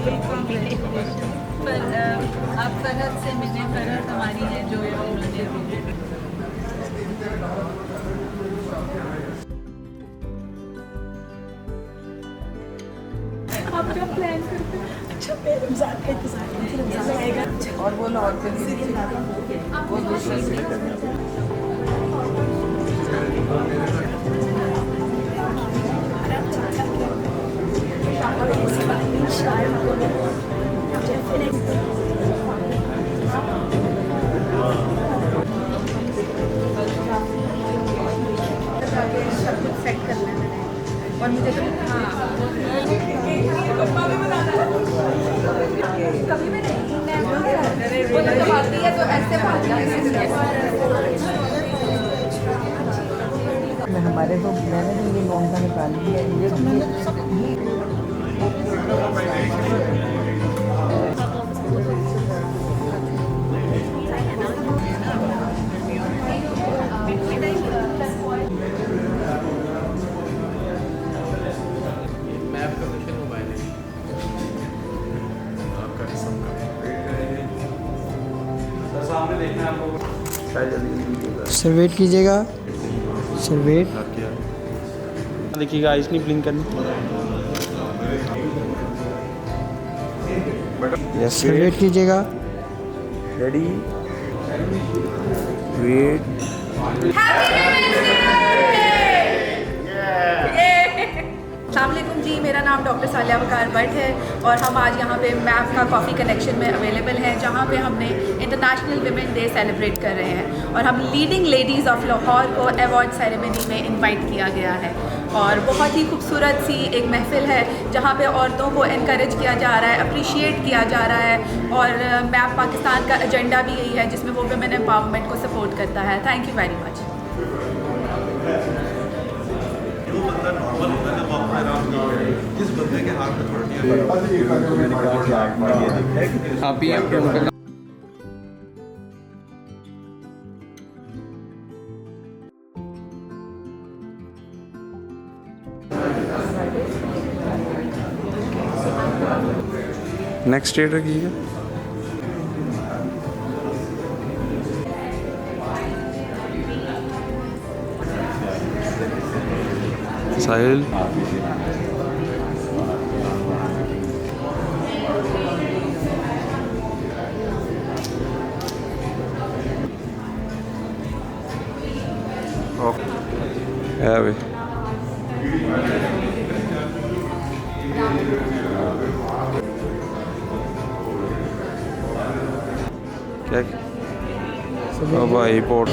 پر آپ فرحت سے ملیں. فرحت ہماری ہے جو انہوں نے آپ کیا پلان کرتے ہیں؟ اچھا میں رمضان کا انتظار کرتی ہوں. رمضان آئے گا اور وہ لاہور کے لیے وہ دوسرے سیٹ کرنا ہے اور مجھے کبھی میں نہیں وہ جب آتی ہے تو ایسے ہمارے تو میں نے یہ لون کا نکال لیا سر ویٹ کیجیے گا. سر ویٹ دیکھیے گا, آئس نہیں بلنک کرنی. سر ویٹ کیجیے گا. Ready wait. السلام علیکم جی, میرا نام ڈاکٹر صالحہ وقار بٹ ہے اور ہم آج یہاں پہ میپ کا کافی کنیکشن میں اویلیبل ہیں, جہاں پہ ہم نے انٹرنیشنل ویمن ڈے سیلیبریٹ کر رہے ہیں اور ہم لیڈنگ لیڈیز آف لاہور کو ایوارڈ سیریمنی میں انوائٹ کیا گیا ہے. اور بہت ہی خوبصورت سی ایک محفل ہے جہاں پہ عورتوں کو انکریج کیا جا رہا ہے, اپریشیٹ کیا جا رہا ہے, اور میپ پاکستان کا ایجنڈا بھی یہی ہے جس میں وہ ویمن امپاورمنٹ کو سپورٹ کرتا ہے. Thank you very much. کس بندے کے ہاتھ آپ ہی نیکسٹ ڈیٹ رکھیے گا. ساحل کیا بھائی port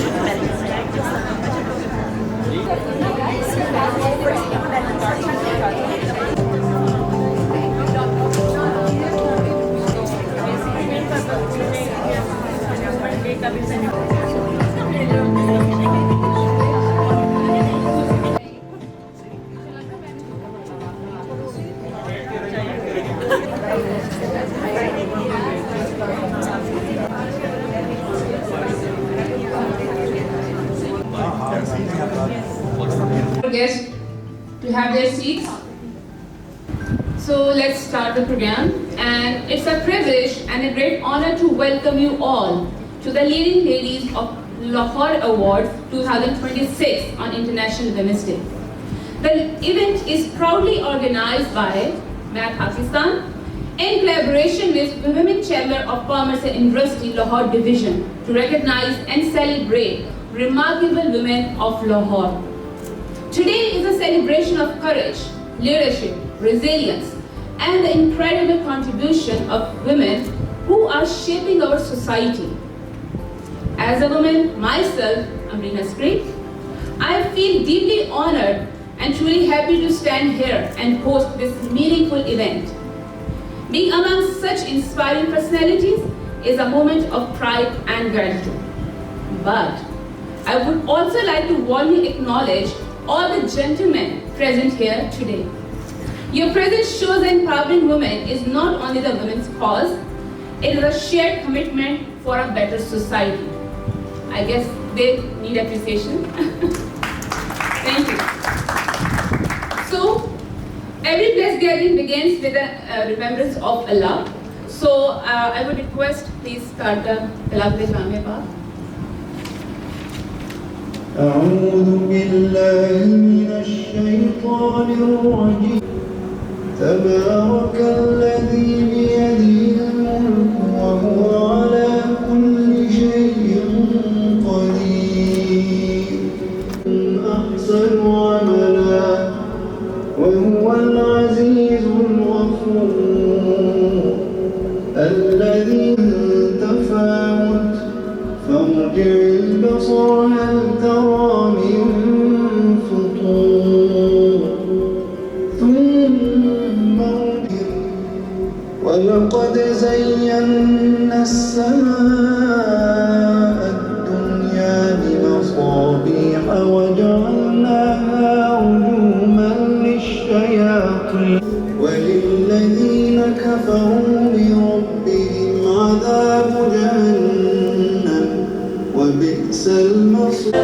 guests to have their seats. So let's start the program, and it's a privilege and a great honor to welcome you all to the Leading Ladies of Lahore Awards 2026 on International Women's Day. The event is proudly organized by MAP Pakistan in collaboration with the Women Chamber of Commerce and Industry Lahore Division to recognize and celebrate remarkable women of Lahore. Today is a celebration of courage, leadership, resilience, and the incredible contribution of women who are shaping our society. As a woman myself, Amrina Street, I feel deeply honored and truly happy to stand here and host this meaningful event. Being among such inspiring personalities is a moment of pride and gratitude. But I would also like to warmly acknowledge all the gentlemen present here today. Your presence shows that empowering women is not only the women's cause, it is a shared commitment for a better society. I guess they need appreciation. Thank you. So, Every blessed gathering begins with a remembrance of Allah. So I would request, please start the Kalam-e Pak. أعوذ بالله من الشيطان الرجيم تبارك الذي بيده الملك وهو على كل شيء قدير أحسن عملا وهو العزيز الغفور الذي تفاوت فارجع البصر هل ترى من فطور ثم ارجع ولقد زينا السماء الدنيا بمصابيح وجعلناها رجوما للشياطين وللذين كفروا بربهم عذاب جهنم وبئس المصير.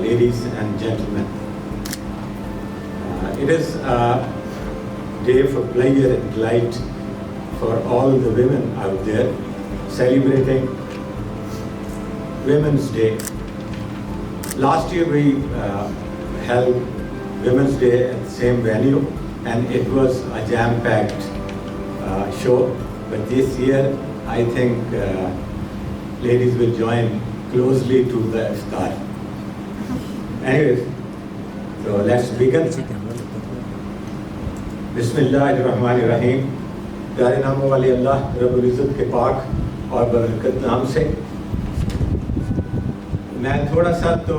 Ladies and gentlemen, it is a day for pleasure and delight for all the women out there celebrating Women's Day. Last year we held Women's Day at the same venue and it was a jam-packed show, but this year I think ladies will join closely to the iftar. Anyways, so let's begin. Bismillahirrahmanirrahim. प्यारे नामों वाले अल्लाह रब्बुल इज़्ज़त के पाक और बरकत नाम से मैं थोड़ा सा तो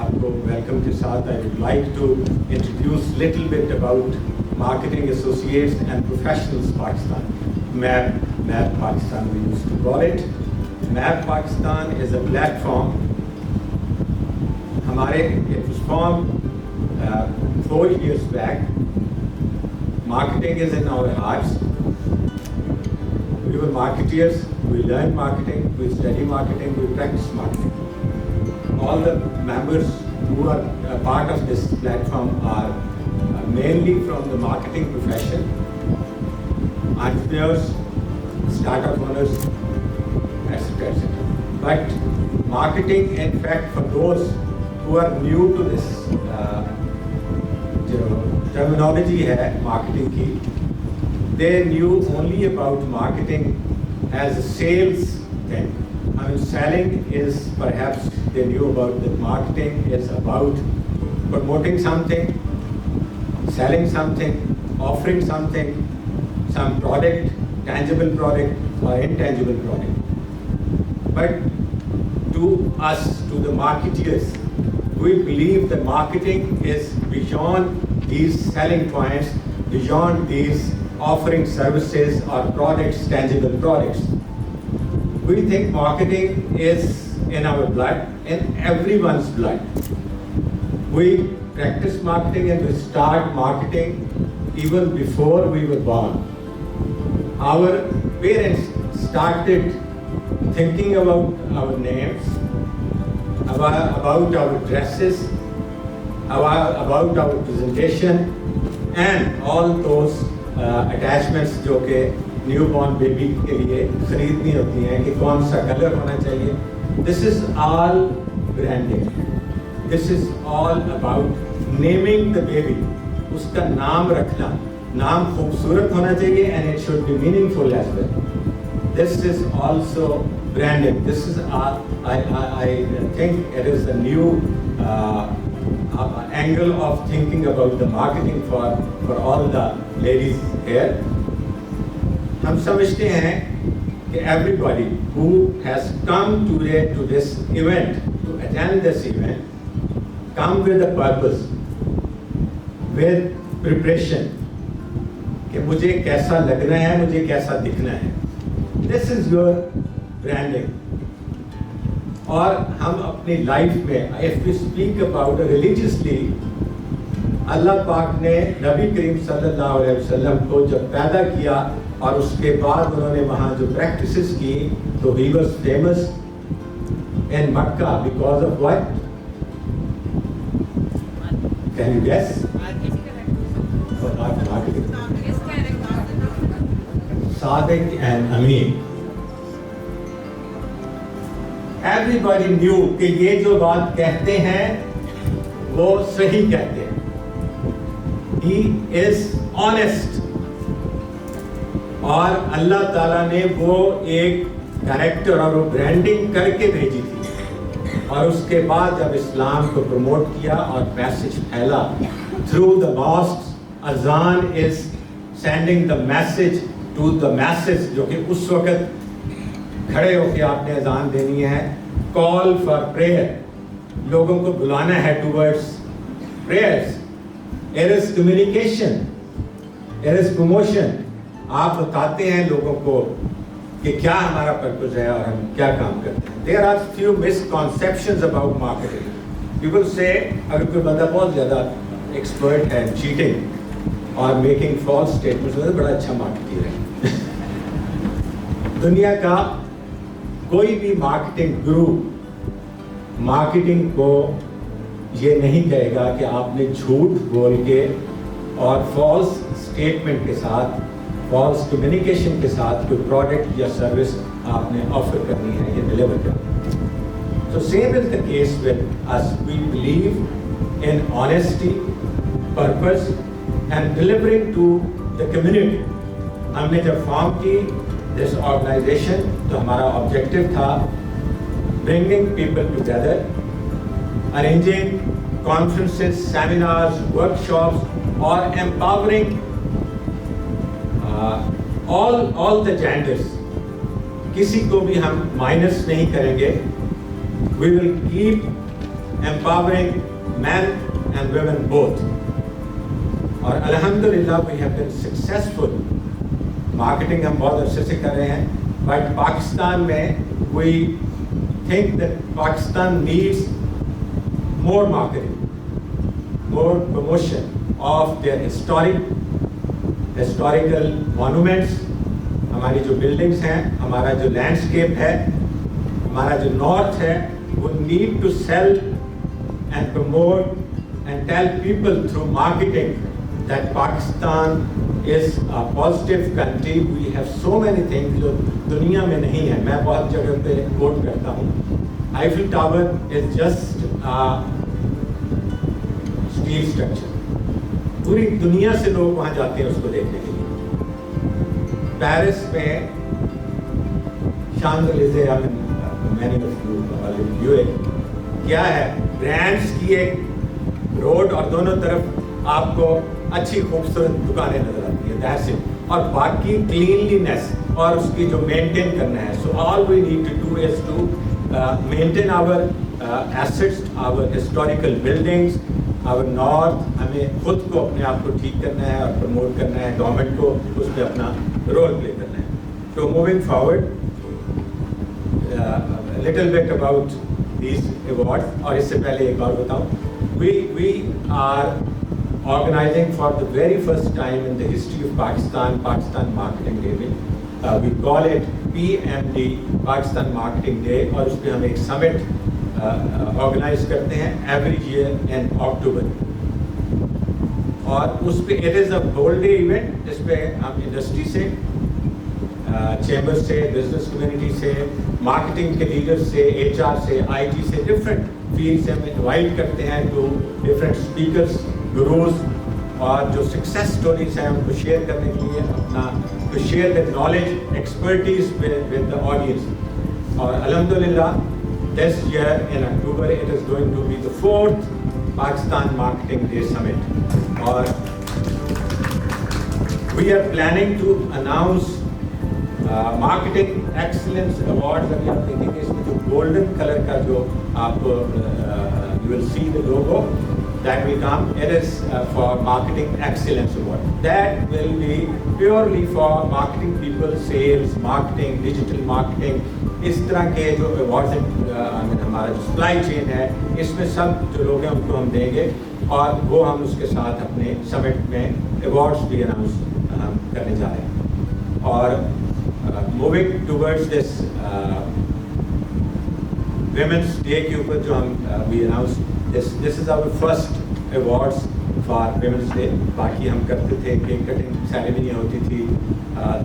आपको वेलकम के साथ I would like to introduce little bit about Marketing Associates and Professionals Pakistan. MAP Pakistan we used to call it. MAP Pakistan is a platform. It was formed 4 years back. Marketing is in our hearts. We were marketeers, we learned marketing, we study marketing, we practice marketing. All the members who are a part of this platform are mainly from the marketing profession, entrepreneurs, startup owners, etc. But marketing, in fact, for those who are new to this terminology hai marketing ki, they knew only about marketing as a sales thing. I mean, selling is perhaps they knew about that marketing is about promoting something, selling something, offering something, some product, tangible product or intangible product. But to us, to the marketeers, we believe that marketing is beyond these selling points, beyond these offering services or products, tangible products. We think marketing is in our blood, in everyone's blood. We practice marketing and we start marketing even before we were born. Our parents started thinking about our names, about our dresses, about our presentation and all those attachments जो के new born baby के लिए खरीदनी होती हैं कि कौन सा कलर होना चाहिए. This is all branding. This is all about naming the baby, उसका नाम रखना, नाम खूबसूरत होना चाहिए and it should be meaningful as well. This is also branding. This is I think it is a new angle of thinking about the marketing for all the ladies here. हम समझते हैं कि everybody who has come today to this event, to attend this event, come with a purpose, with preparation, कि मुझे कैसा लगना है, मुझे कैसा दिखना है. This is your branding. और हम अपनी लाइफ में, if we speak about religiously, अल्लाह पाक ने नबी करीम सल्लल्लाहु अलैहि वसल्लम को जब पैदा किया और उसके बाद उन्होंने वहाँ जो प्रैक्टिसेस की, तो he was famous in Makkah because of what? Can you guess? Sadiq and Amin. Everybody knew कि ये जो बात कहते हैं वो सही कहते हैं. He is honest. और अल्लाह ताला ने वो एक कैरेक्टर और वो ब्रांडिंग करके भेजी थी. और उसके बाद जब इस्लाम को प्रमोट किया और मैसेज फैला थ्रू द मॉस्क, अजान is sending the message to the message, जो कि उस वक्त खड़े होकर आपने अजान देनी है. कॉल फॉर प्रेयर, लोगों को बुलाना है towards prayers. It is communication, it is promotion. आप बताते हैं लोगों को कि क्या हमारा पर्पस है और हम क्या काम करते हैं. There are few misconceptions about marketing. People से अगर कोई बंदा बहुत ज़्यादा एक्सपर्ट है चीटिंग और मेकिंग फॉल्स स्टेटमेंट्स, तो बड़ा अच्छा मार्केटर है. दुनिया का कोई भी मार्केटिंग गुरु मार्केटिंग को ये नहीं कहेगा कि आपने झूठ बोल के और फॉल्स स्टेटमेंट के साथ, फॉल्स कम्युनिकेशन के साथ कोई प्रोडक्ट या सर्विस आपने ऑफर करनी है या डिलीवर करनी है. So same is the case with us. We believe in honesty, purpose and delivering to the community. हमने जब फॉर्म की this organization, तो हमारा ऑब्जेक्टिव था bringing people together, arranging conferences, seminars, workshops और empowering all the genders. किसी को भी हम माइनस नहीं करेंगे. We will keep empowering men and women both. और अल्हम्दुलिल्लाह we have been successful. Marketing हम बहुत अच्छे से कर रहे हैं, बट पाकिस्तान में we think that Pakistan needs more marketing, more promotion of their historical monuments. हमारी जो बिल्डिंग्स हैं, हमारा जो लैंडस्केप है, हमारा जो नॉर्थ है, we need to sell and promote and tell people through marketing that Pakistan is a positive country. We have so many things जो दुनिया में नहीं है. मैं बहुत जगह पे कोट करता हूँ, Eiffel Tower is just a steel structure. पूरी दुनिया से लोग वहाँ जाते हैं उसको देखने के लिए. पेरिस में शांजलीज़े, मैनी ऑफ यू क्या है, ब्रांड्स की एक रोड और दोनों तरफ आपको अच्छी खूबसूरत दुकानें नजर आती है. That's it. और बाकी क्लीनलीनेस और उसकी जो मेंटेन करना है. So all we need to do is to maintain our assets, our historical buildings, our north. हमें खुद को अपने आप को ठीक करना है और प्रमोट करना है. गवर्नमेंट को उस पर अपना रोल प्ले करना है. तो moving forward, little bit about these awards. और इससे पहले एक और बताऊं, we are organizing for the very first time in the history of Pakistan Marketing Day. We call it PMD, Pakistan Marketing Day, और उस पर हम एक summit organize करते हैं every year in October. और उस पर it is a whole day event जिस पे हम इंडस्ट्री से, चैम्बर से, बिजनेस कम्युनिटी से, मार्केटिंग के लीडर से, HR से, IT से, डिफरेंट फील्ड से हम इनवाइट करते हैं टू डिफरेंट स्पीकर्स, गुरुज, और जो सक्सेस स्टोरीज हैं उनको शेयर करने के लिए अपना to share the knowledge, expertise with the audience. और अल्हम्दुलिल्लाह this year in October it is going to be the 4th Pakistan Marketing Day Summit. और we are planning to announce Marketing Excellence Awards. अभी आप देखेंगे इसमें जो golden color का जो आप you will see the logo that will come. It is for Marketing Excellence Award. That will be purely for marketing people, sales, marketing, digital marketing. इस तरह के जो अवार्ड्स हमारा जो सप्लाई चेन है इसमें सब जो लोग हैं उनको हम देंगे और वो हम उसके साथ अपने समिट में अवार्ड्स भी अनाउंस करने जा रहे हैं. और moving towards this women's day के ऊपर जो हम we announce this is our first awards for women's day. बाकी हम करते थे, केक कटिंग सेरेमनी होती थी,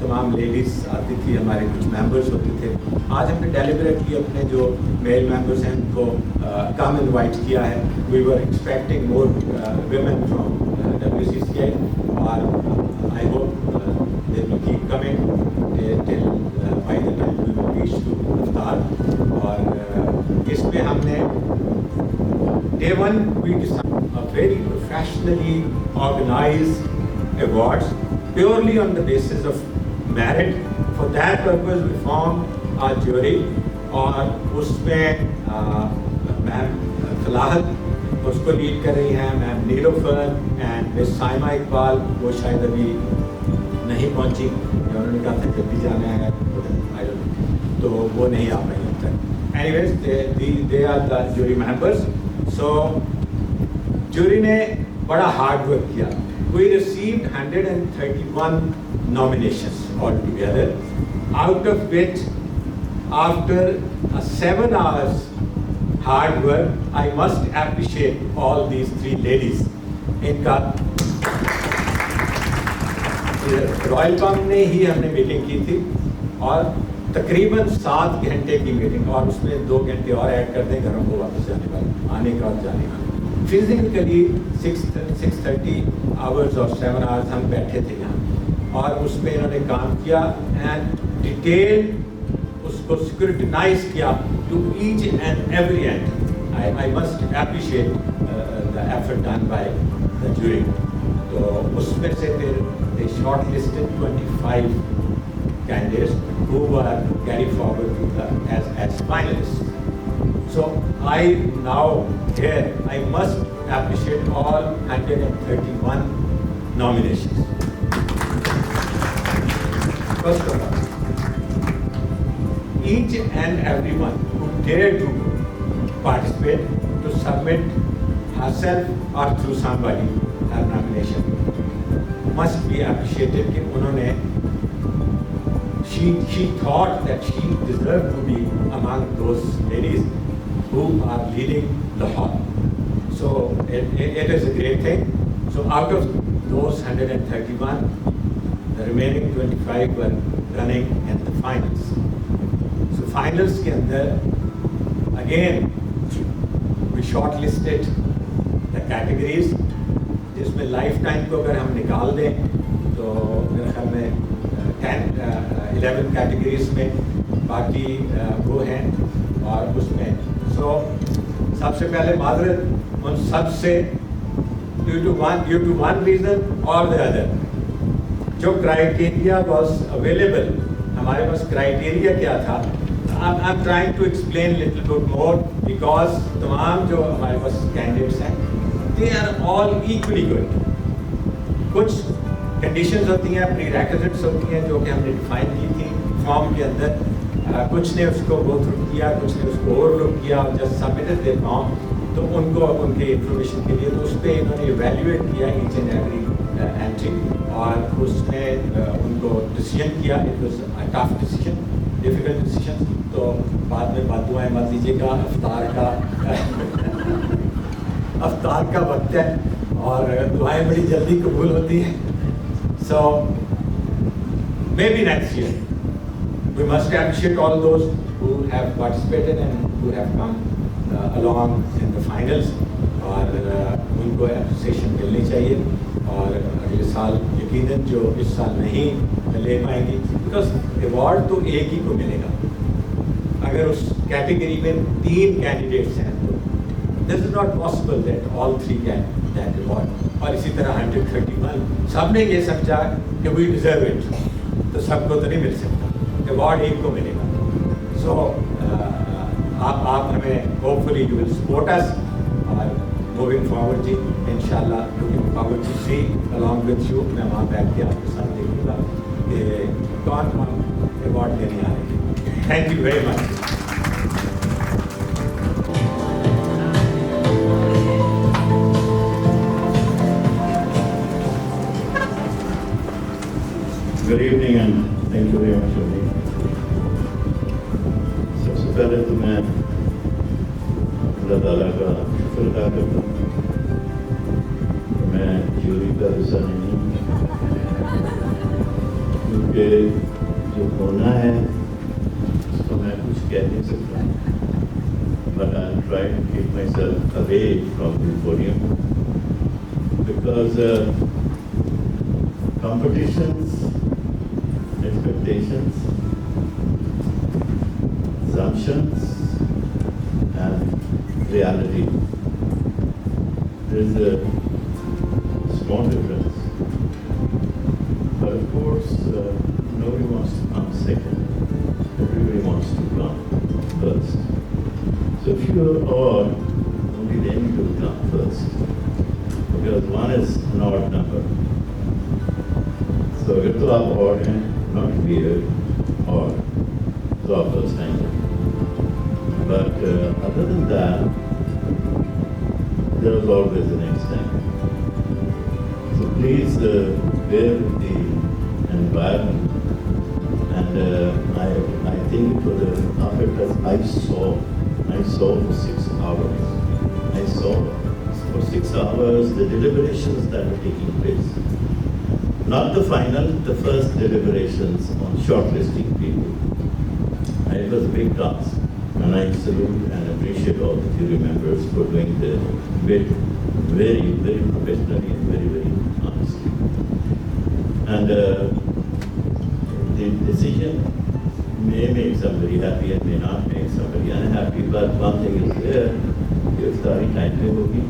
तमाम लेडीज़ आती थी, हमारे कुछ मेंबर्स होते थे. आज हमने डेलिबरेटली अपने जो मेल मेंबर्स हैं उनको कम इनवाइट किया है. We were expecting more women from WCCI और I hope they will keep coming till by the time we will reach to Iftar. और इसमें हमने Day 1 we decided a very professionally organized awards purely on the basis of merit. For that purpose we formed a jury और उसमें ma'am फलाहत उसको lead कर रही हैं, ma'am Nilofar and miss Saima Iqbal. वो शायद अभी नहीं पहुंची, उन्होंने कहा था जल्दी जाना है तो वो नहीं आ पाई अब तक. Anyways they are the jury members. So jury ने बड़ा हार्ड वर्क किया. We received 131 nominations altogether, out of which after 7 hours hard work, I must appreciate all these 3 ladies. इनका रॉयल कॉम ने ही हमने मीटिंग की थी और तकरीबन 7 घंटे की मीटिंग और उसमें 2 घंटे और ऐड कर दें घरों को वापस जाने वाले, आने का और जाने का. फिजिकली 6:30 आवर्स और 7 आवर्स हम बैठे थे यहाँ और उसमें इन्होंने काम किया एंड डिटेल उसको स्क्रूटिनाइज किया to each and every end. I must appreciate the effort done by the jury. तो उसमें से फिर they shortlisted 25 candidates who were carried forward to the as finalists. So I now here I must appreciate all 131 nominations. First of all, each and everyone who dared to participate, to submit herself or through somebody her nomination must be appreciated. कि उन्होंने she thought that she deserved to be among those ladies who are leading Lahore. So it is a great thing. So out of those 131, the remaining 25 were running in the finals. So finals के अंदर again we shortlisted the categories, जिसमें life time को अगर हम निकाल दें तो मेरे ख्याल में 11 कैटेगरीज में बाकी वो हैं और उसमें सबसे पहले माजरत उन सब से due to one reason or the other जो क्राइटेरिया was available, हमारे पास क्राइटेरिया क्या था. I'm trying to explain little bit more because तमाम जो हमारे पास कैंडिडेट्स हैं they are all equally good. कुछ कंडीशंस होती हैं, प्रीरेक्विजिट्स होती हैं जो कि हमने डिफाइन की थी फॉर्म के अंदर. कुछ ने उसको गो थ्रू किया, कुछ ने उसको ओवरलुक किया और जस्ट सबमिटेड देयर फॉर्म. तो उनको उनके इंफॉर्मेशन के लिए तो उस पर इन्होंने इवेल्युएट किया ईच एंड एवरी एंट्री और उसमें उनको डिसीजन किया. It was a tough decision, difficult decision. तो बाद में दुआएं मत दीजिएगा, अफ्तार का वक्त है और दुआएं बड़ी जल्दी कबूल होती हैं. So maybe next year we must appreciate all those who have participated and who have come along in the finals اور ان کو اپریسیشن ملنی چاہیے اور اگلے سال یقیناً جو اس سال نہیں لے پائیں گی بیکاز ایوارڈ تو ایک ہی کو ملے گا اگر اس کیٹیگری میں 3 کینڈیڈیٹس ہیں تو this is not possible that all 3 get that award اور اسی طرح 131 سب نے یہ سمجھا کہ وی ڈیزرو اٹ تو سب کو تو نہیں مل سکتا ایوارڈ ایک کو ملے گا سو آپ ہمیں hopefully you will support us اور موونگ فارورڈ جی ان شاء اللہ looking forward to see along with you میں وہاں بیٹھ کے آپ کے ساتھ دیکھوں گا کہ کون کون ایوارڈ لینے آ رہے ہیں thank you very much Good evening and thank you very much for me. سب سے پہلے تو میں اللہ تعالیٰ کا شکر ادا کرتا ہوں کہ میں جیوری کا حصہ نہیں ہوں کیونکہ جو ہونا ہے اس کو میں کچھ کہہ نہیں سکتا but I'll try to keep myself away from the podium because competitions, expectations, assumptions and reality. There is a small difference. But of course, nobody wants to come second. Everybody wants to come first. So if you are odd, only then you will come first. Because one is an odd number. So if you are odd and not weird, odd, so our first time. But other than that, there is always the next time. So please bear with the environment. And I think for the after class, I saw for 6 hours. I saw for 6 hours the deliberations that were taking place. Not the final, the first deliberations on shortlisting people. And it was a big task. And I salute and appreciate all the jury members for doing the bit very, very professionally and very, very honestly. And the decision may make somebody happy and may not make somebody unhappy, but one thing is there, if the time will be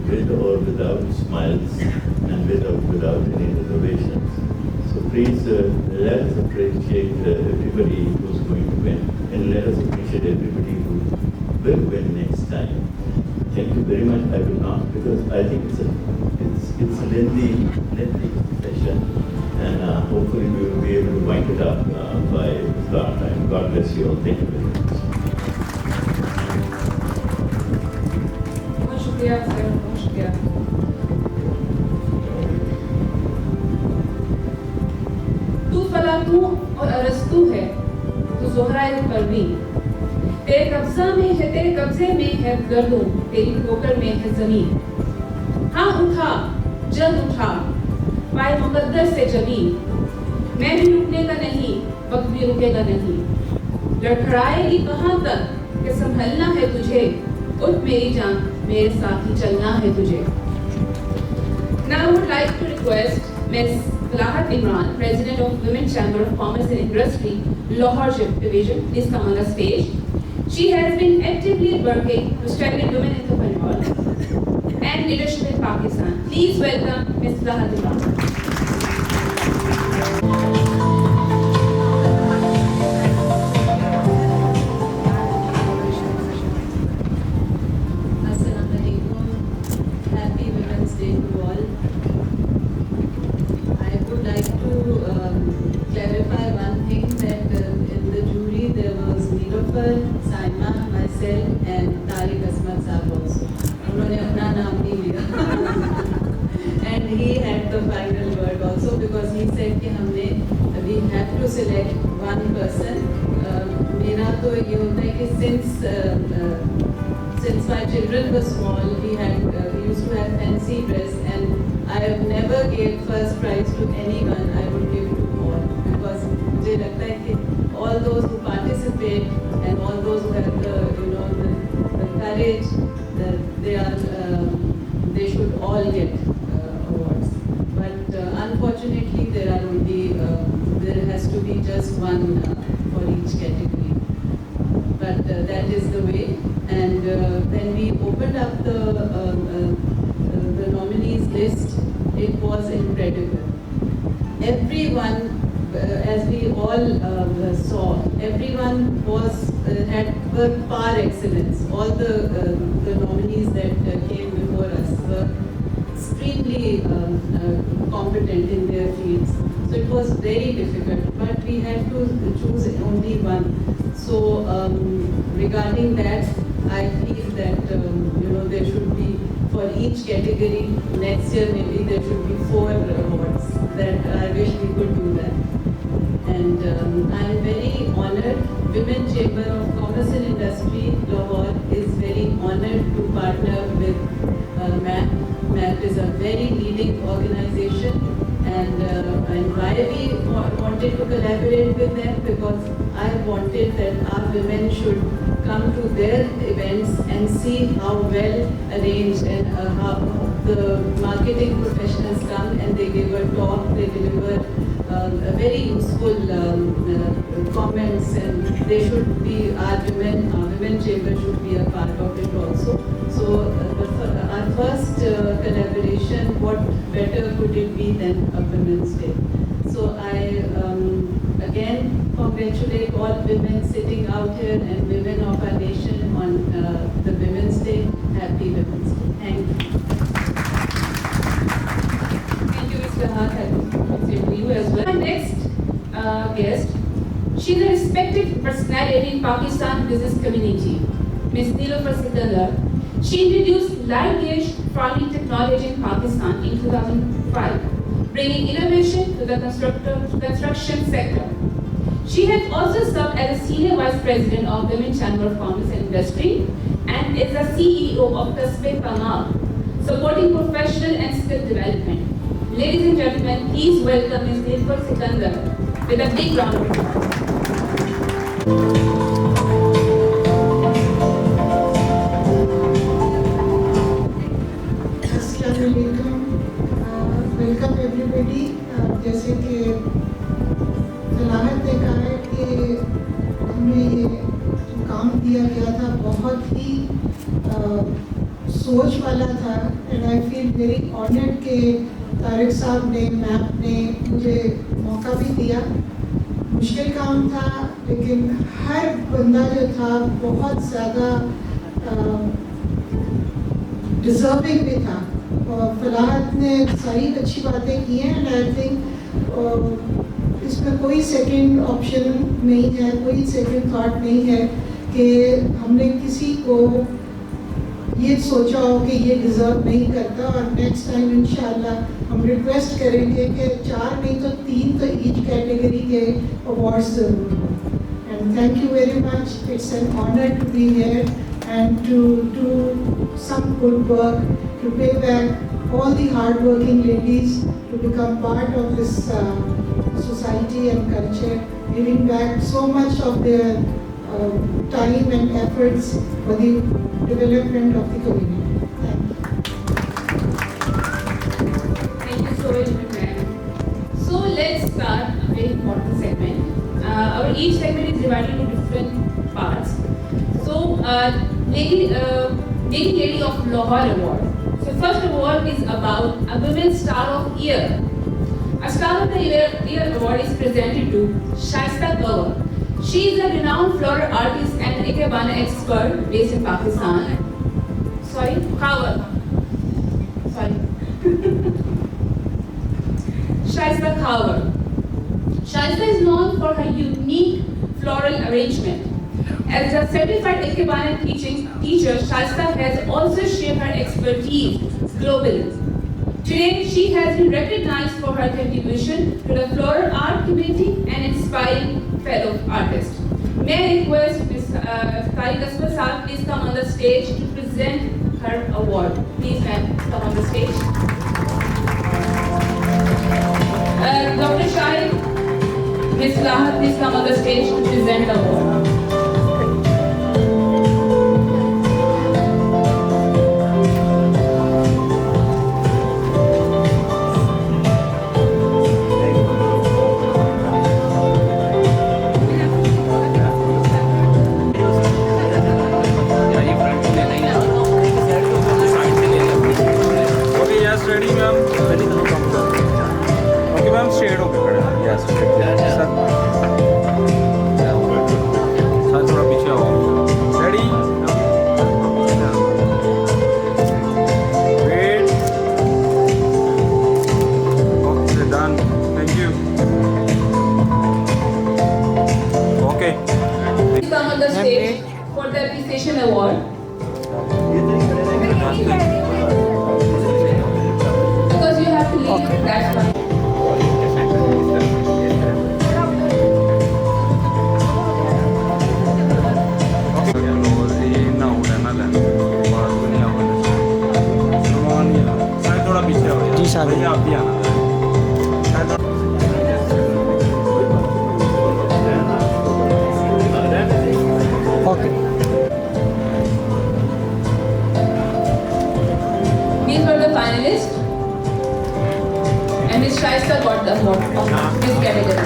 with or without smiles and with or without any reservations. So please let us appreciate everybody who's going to win, and let us appreciate everybody who will win next time. Thank you very much. I will not, because I think it's a lengthy session, and hopefully we will be able to wind it up by start time. God bless you all. Thank you very much. بہت شکریہ سر، بہت شکریہ. تو فلاطوں اور ارسطو ہے، تو زہرہ پروین. تیرے قبضے میں ہے گردوں، تیری ٹھوکر میں ہے زمین. ہاں اٹھا، جلد اٹھا، پائے مقدس سے جبین. میں بھی رکنے کا نہیں، وقت بھی رکے گا نہیں. لڑکھڑائے گی کہاں تک کہ سنبھلنا ہے تجھے. اٹھ میری جان، میرے ساتھ ہی چلنا ہے تجھے. Now I would like to request Ms. Falahat Imran, President of Women Chamber of Commerce and Industry, Lahore Division, please come on the stage. She has been actively working to strengthen women entrepreneurship and leadership in Pakistan. Please welcome Ms. Falahat Imran. Since my children were small, we used to have fancy dress, and I have never gave first prize to anyone. I would give to all, because mujhe lagta hai ki all those who participate and all those who have the just one for each category. But that is the way. And when we opened up the nominees list, it was incredible. Everyone, as we all saw, everyone were par excellence. All the nominees that came before us were extremely competent in their fields. So it was very difficult, but we had to choose only one. So regarding that, I feel that there should be for each category. Next year maybe there should be 4 awards. That I wish we could do that. And I am very honored. Women Chamber of Commerce and Industry, Lahore, is very honored to partner with MAP. MAP is a very leading organization, and why we wanted to collaborate with them, because I wanted that our women should come to their events and see how well arranged and how the marketing professionals come and they give a talk, they deliver very useful comments, and they should be, our women chamber should be a part of it also. So our first collaboration, what better could it be than a Women's Day? So I again congratulate all women sitting out here and women of our nation on the Women's Day. Happy Women's Day. Thank you. Thank you, Mr. Haq. I will say to you as well. Our next guest, she's a respected personality in Pakistan business community, Ms. Nilofer Sikandar. She introduced light gauge farming technology in Pakistan in 2005, bringing innovation to the construction sector. She has also served as a senior vice president of Women Chamber of Commerce and Industry and is the CEO of Kasbe Kamal, supporting professional and skill development. Ladies and gentlemen, please welcome Ms. Nilofer Sikandar with a big round of applause. Welcome everybody. जैसे कि फलाहत ने कहा है कि हमें ये जो काम दिया गया था बहुत ही सोच वाला था, and I feel very honoured कि तारिक साहब ने, मैप ने मुझे मौका भी दिया। मुश्किल काम था, लेकिन हर बंदा जो था बहुत ज़्यादा डिजर्विंग भी था, और फलाहत ने सारी अच्छी बातें की हैं, एंड आई थिंक इसमें कोई सेकंड ऑप्शन नहीं है, कोई सेकंड थॉट नहीं है कि हमने किसी को ये सोचा हो कि ये डिज़र्व नहीं करता। और नेक्स्ट टाइम इंशाल्लाह हम रिक्वेस्ट करेंगे कि 4 नहीं तो 3 तो ईच कैटेगरी के अवार्ड्स ज़रूर हो। And thank you very much, it's an honour to be here and to do some good work to pay back all the hard-working ladies to become part of this society and culture, giving back so much of their time and efforts for the development of the community. Thank you so much, ma'am. So let's start a very important segment. Our each segment is divided into different parts. So, Lady of Lahore Award. So first award is about a Women's Star of Year. A Star of the Year award is presented to Shaista Kaur. She is a renowned floral artist and an ikebana expert based in Pakistan. Kaur. Shaista Kaur. Shaista is known for her unique floral arrangement. As a certified ikebana teacher, Shaista has also shared her expertise globally. Today, she has been recognized for her contribution to the floral art community and inspiring fellow artists. May I request Ms. Tariq Asma Saab, please come on the stage to present her award. Please, ma'am, come on the stage. Dr. Shahid, Ms. Lahat, please come on the stage to present the award. Organization Award. Because you have to leave, that's why. जी साहब आप भी आना okay These were the finalists, and Ms. Shaista got the award of this category.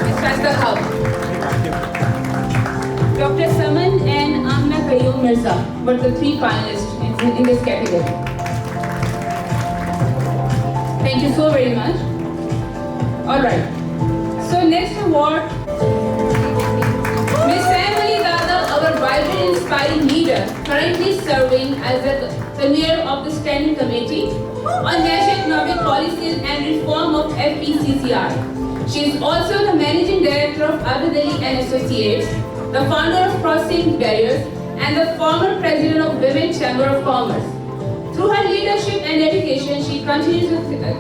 Ms. Shaista Khab. Dr. Saman and Amna Qayyum Mirza were the three finalists in this category. Thank you so very much. All right. So next award, Ms. Sam Ali Dada, our vibrant, inspiring leader, currently serving as the convener of the Standing Committee on National Economic Policies and Reform of FPCCI. She is also the Managing Director of Abid Ali and Associates, the founder of Crossing Barriers, and the former President of Women Chamber of Commerce. Through her leadership and dedication, she continues the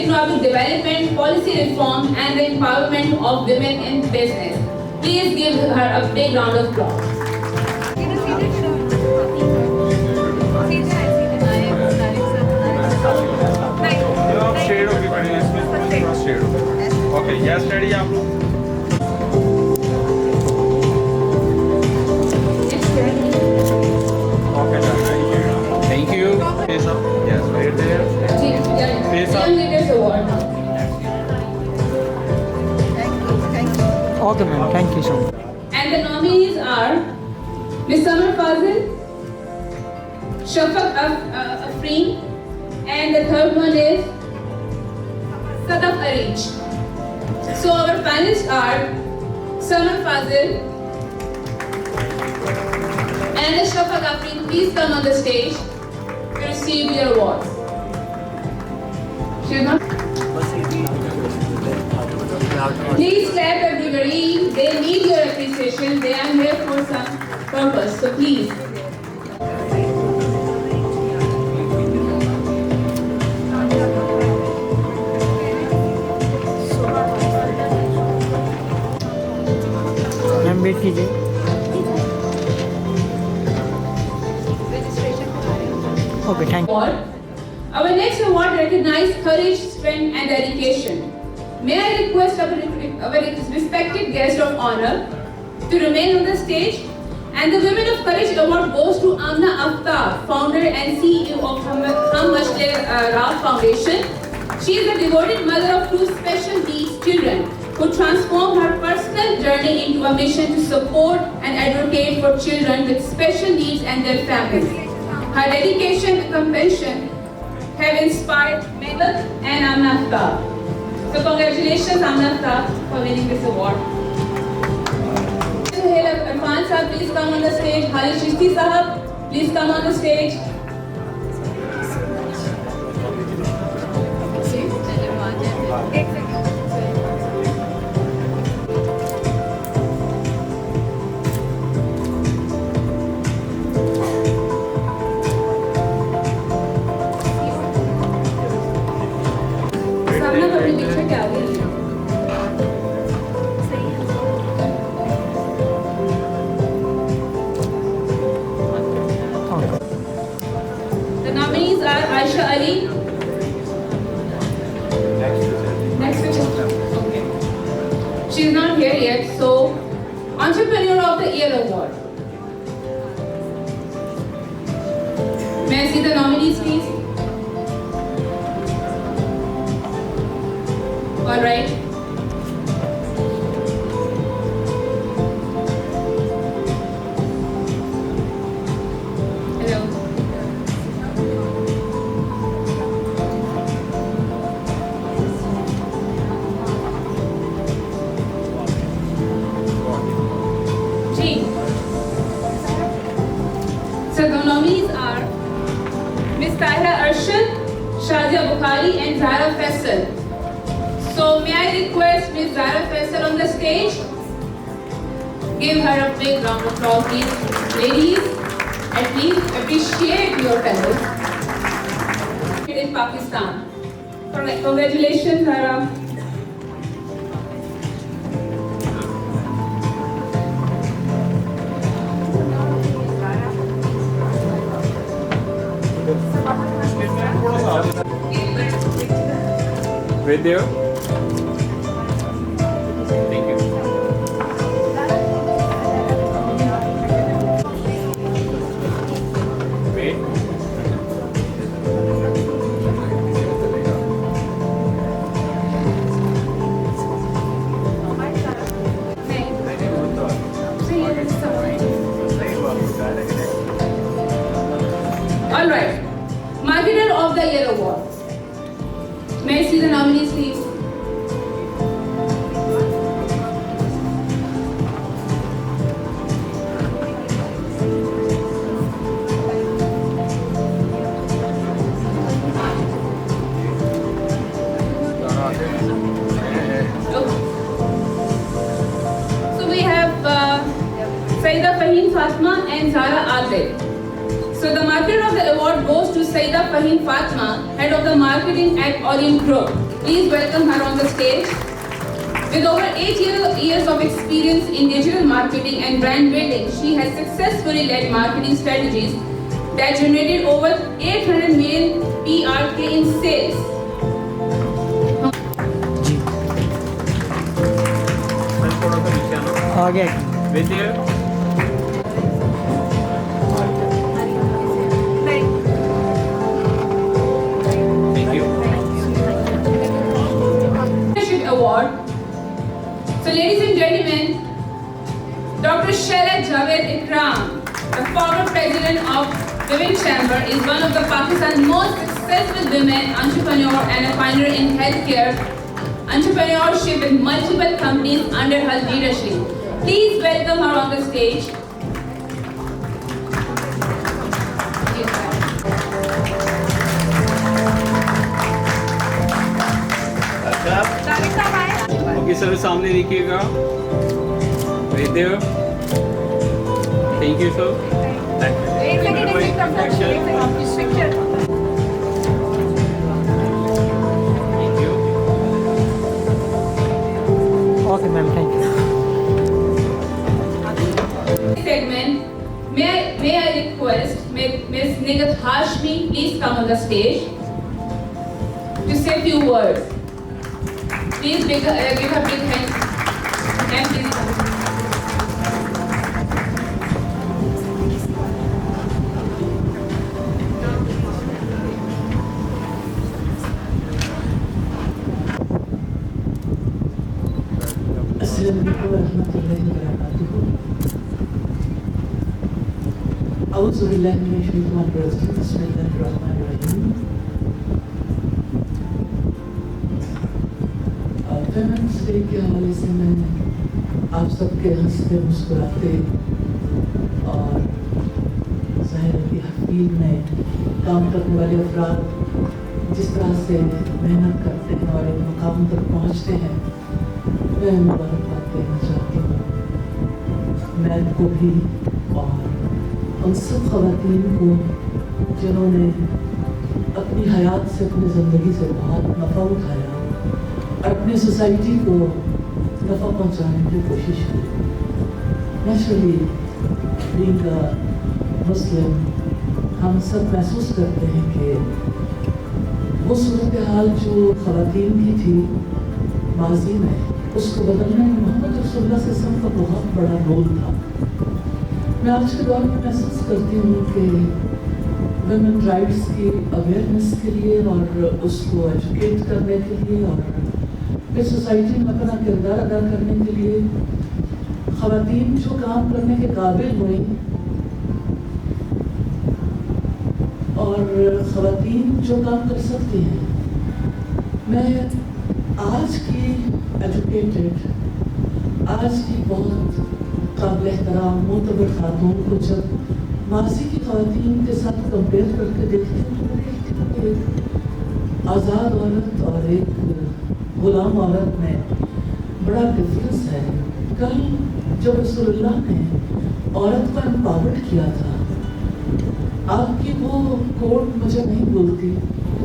economic development, policy reform, and the empowerment of women in business. Please give her a big round of applause. शेड होगी बड़ी इसमें थोड़ा shade होगा okay yes ready आप लोग okay thank you face up yes right their face up Young Leaders Award. Okay ma'am thank you so much And the nominees are Ms. Samar Fazil, Shafaq Afreen, and the third one is Sadaf Arij. So our finalists are Samar Fazil and Shafaq Afreen. Please come on the stage to receive your awards. Shema? Please clap everybody. They need your appreciation. They are here for some purpose. So please. Ma'am wait कीजिए okay thank you Award. Our next award recognizes courage, strength, and dedication. May I request our respected guest of honor to remain on the stage? And the Women of Courage Award goes to Amna Aftab, founder and CEO of Hammashle Rao Foundation. She is a devoted mother of two special needs children who transformed her personal journey into a mission to support and advocate for children with special needs and their families. Her dedication and compassion have inspired Meghal and Amna Aftab. So congratulations Amna Aftab for winning this award. Suhail Irfan Sahab, please come on the stage. Khalid Chishti Sahab, please come on the stage. सामने अपने पीछे क्या आ गई? The nominees are Aisha Ali. Next to okay. She's not here yet, so Entrepreneur of the Year Award. May I see the nominees, please? All right. Hello. Gee. So the nominees are Ms. Tahira Arshad, Shazia Bukhari, and Zara Faisal. So may I request Ms. Zara Faisal on the stage? Give her a big round of applause, please. Ladies, at least appreciate your fellows in Pakistan. Congratulations, Zara. With you. Thank you. Wait. All right. Marketer of the Year Award. May I see the nominees, please? So we have Saida Fahim Fatma and Zara Adil. So the marketer of the award goes to Saida Fahim Fatma, head of the marketing at Orient Group. Please welcome her on the stage. With over 8 years of experience in digital marketing and brand building, she has successfully led marketing strategies that generated over 800 million PRK in sales. आगे With you. Thank you. Leadership Award. So ladies and gentlemen, Dr. Shaila Javed Ikram, the former president of Women Chamber, is one of the Pakistan's most successful women entrepreneur and a pioneer in healthcare entrepreneurship with multiple companies under her leadership. Please welcome her on the stage. Okay sir सामने देखिएगा. With you. Thank you sir. Thank you. Thank you. Okay ma'am thank you. Segment, may I request Ms. Nigat Hashmi please come on the stage to say a few words. Please give her big hand. And please come. Payments day के हवाले से मैं आप सबके हंसते मुस्कुराते और ज़ाहिर है कि हफील में काम करने वाले अफराद जिस तरह से मेहनत करते हैं और एक मुकाम तक पहुँचते हैं, मैं मुबारकबाद देना चाहती हूँ मैम को भी और उन सब ख़वातीन को जिन्होंने अपनी हयात से अपनी ज़िंदगी से बहुत नफ़ा उठाया और अपनी सोसाइटी को नफ़ा पहुंचाने की कोशिश की. नेचुरली बीइंग अ मुस्लिम हम सब महसूस करते हैं कि वो सूरत हाल जो ख़वातीन की थी माजी में, उसको बदलने में मोहम्मद रसूलुल्लाह सल्लल्लाहु अलैहि वसल्लम का बहुत बड़ा रोल था. मैं आज के दौर में महसूस करती हूँ कि वुमेन राइट्स की अवेयरनेस के लिए और उसको एजुकेट करने के लिए और इस सोसाइटी में अपना किरदार अदा करने के लिए ख़वातीन जो काम करने के काबिल हुई और ख़वातीन जो काम कर सकती हैं, मैं आज की एजुकेटेड, आज की बहुत काबिल एहतराम मोतबर ख़ातून को जब माजी की ख़वातीन के साथ कंपेयर करके देखती हूँ तो देखती हूँ कि एक आज़ाद औरत और एक गुलाम औरत में बड़ा डिफरेंस है। कल जब रसूलुल्लाह ने औरत को एम्पावर्ड किया था, आपकी वो कोट मुझे नहीं बोलती,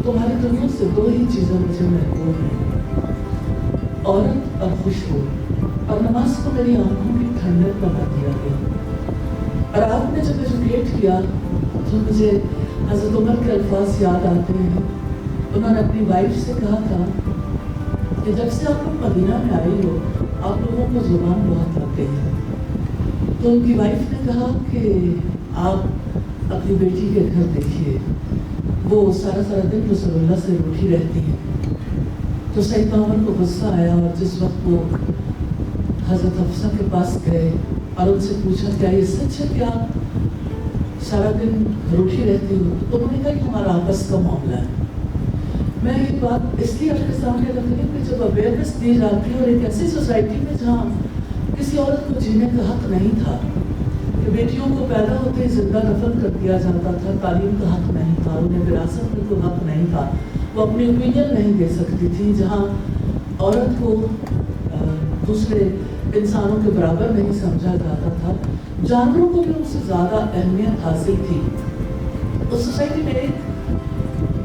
तुम्हारी दुनिया से दो ही चीज़ें मुझे महबूब हैं, औरत और खुशबू। और नमाज को मेरी आंखों की ठंडक बना दिया गया। और आपने जब एजुकेट किया तो मुझे हज़रत उमर के अल्फाज याद आते हैं। उन्होंने अपनी वाइफ से कहा था कि जब से आप लोग मदीना में आई हो, आप लोगों को ज़ुबान बहुत लग गई है। तो उनकी वाइफ ने कहा कि आप अपनी बेटी के घर देखिए, वो सारा दिन रसूलुल्लाह से रूठी रहती है। तो सैयदना उमर को गुस्सा आया और जिस वक्त वो हज़रत हफ्सा के पास गए और उनसे पूछा क्या ये सच है कि आप सारा दिन रूठी रहती हो, तो उन्होंने कहा कि हमारा आपस का मामला है। मैं ये बात इसलिए आपके सामने रख रही हूँ कि जब अवेयरनेस दी जाती है और एक ऐसी सोसाइटी में जहाँ किसी औरत को जीने का हक नहीं था, कि बेटियों को पैदा होते ही जिंदा दफन कर दिया जाता था, तालीम का हक नहीं था, उन्हें विरासत में कोई हक नहीं था, वो अपनी ओपिनियन नहीं दे सकती थी, जहाँ औरत को दूसरे इंसानों के बराबर नहीं समझा जाता था, जानवरों को भी उनसे ज़्यादा अहमियत हासिल थी। उस सोसाइटी में एक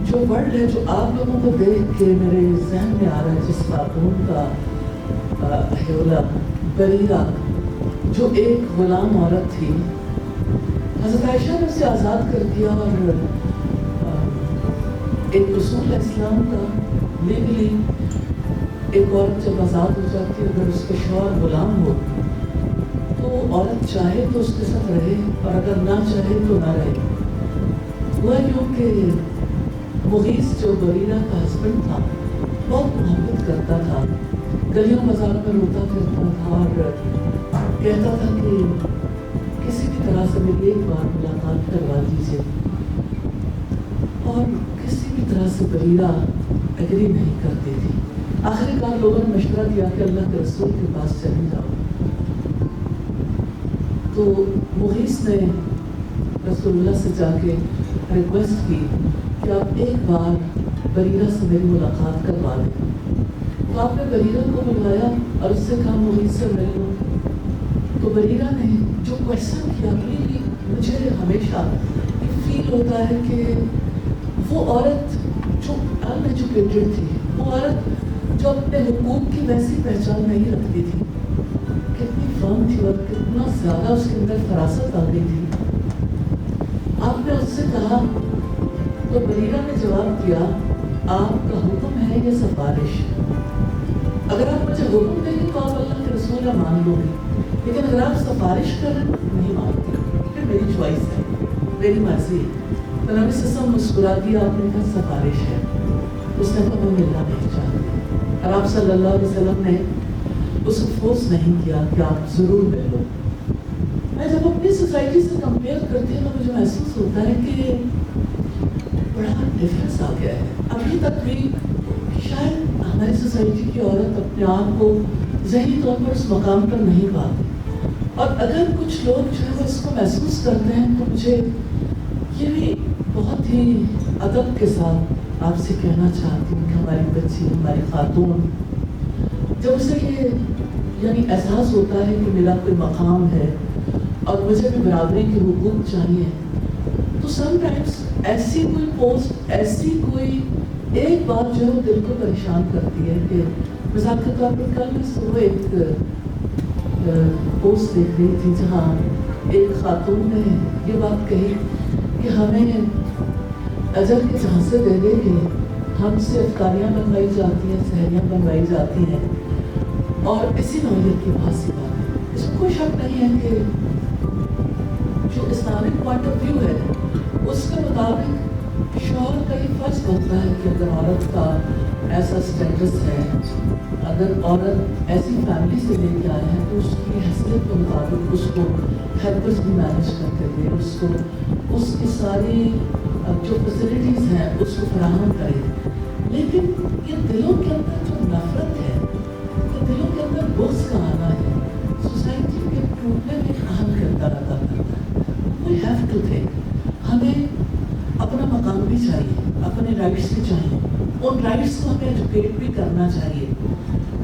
जो वर्ड है जो आप लोगों को देख के मेरे जहन में आ रहा है, जिस खातून का अहला बरीरा, जो एक गुलाम औरत थी, हज़रत आयशा ने उसे आज़ाद कर दिया। और एक रसूल इस्लाम का लीगली एक औरत जब आज़ाद हो जाती है, अगर उसके शौहर गुलाम हो तो औरत चाहे तो उसके साथ रहे और अगर ना चाहे तो ना रहे। हुआ यूँ कि मुगीस जो बरीरा का हस्बैंड था बहुत मोहब्बत करता था, गलियों बाजार में रोता फिरता था और कहता था कि किसी भी तरह से मेरी एक बार मुलाकात करवा दीजिए। और किसी भी तरह से बरीरा एग्री नहीं करती थी। आखिरकार लोगों ने मशवरा दिया कि अल्लाह के रसूल के पास चली जाओ। तो मुगीस ने रसूलुल्लाह से जाके रिक्वेस्ट की कि आप एक बार बरीरा से मेरी मुलाकात करवा दें। तो आपने बरीरा को बुलाया और उससे कहा मुगीस से मिल लो। तो बरीरा ने जो क्वेश्चन किया, मुझे हमेशा फील होता है कि वो औरत जो अनएजुकेटेड थी, वो औरत जो अपने हुकूक की वैसी पहचान नहीं रखती थी, कितनी फर्म थी और कितना ज़्यादा उसके अंदर फरासत आ गई थी। आपने उससे कहा तो बरीरा ने जवाब दिया, आपका हुक्म है या सिफारिश? अगर आप मुझे हुक्म देंगे तो आप अल्लाह के रसूल मान लोगे, लेकिन अगर आप सिफारिश करें नहीं मानते, फिर मेरी चॉइस है, मेरी मर्जी है। तो नबी सल्लल्लाहु मुस्कुरा दिया, आपने कहा सिफारिश है। उसने कहा मैं मिलना नहीं चाहती। और आप सल्लल्लाहु अलैहि वसल्लम ने उसे फोर्स नहीं किया कि आप ज़रूर मिल लो। मैं जब अपनी सोसाइटी से कंपेयर करती हूँ तो मुझे महसूस होता है कि बड़ा डिफरेंस आ गया है। अभी तक भी शायद हमारी सोसाइटी की औरत अपने आप को ज़हनी तौर पर उस मकाम पर नहीं पाती, और अगर कुछ लोग जो है वो इसको महसूस करते हैं तो मुझे ये भी बहुत ही अदब के साथ आपसे कहना चाहती हूँ कि हमारी बच्ची, हमारी खातून, जब उसे ये यानी एहसास होता है कि मेरा कोई मकाम है और मुझे भी बराबरी के हुकूक चाहिए, तो समटाइम्स ऐसी कोई पोस्ट, ऐसी कोई एक बात जो है वो दिल को परेशान करती है। कि मिसाल के तौर पर कल मैं सुबह एक पोस्ट देख रही थी जहाँ एक खातून ने ये बात कही कि हमें अजर के झांसे दे दे के हमसे अफ्तारियाँ बनवाई जाती हैं, सहरियाँ बनवाई जाती हैं, और इसी नौयत की बहुत सी बात है। इसमें कोई शक नहीं है कि जो इस्लामिक पॉइंट ऑफ व्यू है उसके मुताबिक शौहर का ये फर्ज बनता है कि अगर औरत का ऐसा स्टेटस है, अगर औरत ऐसी फैमिली से लेके आए हैं तो उसकी हैसियत के मुताबिक उसको हेल्पर्स भी मैनेज करके दे, उसको उसकी सारी जो फैसिलिटीज़ हैं उसको फराहम करें। लेकिन ये दिलों के अंदर जो नफरत है, ये दिलों के अंदर बुग़्ज़ का आना है, सोसाइटी के टूटने में अहम किरदार अदा करता है। वी हैव टू थिंक, हमें अपना मकाम भी चाहिए, अपने राइट्स भी चाहिए, उन राइट्स को हमें एजुकेट भी करना चाहिए,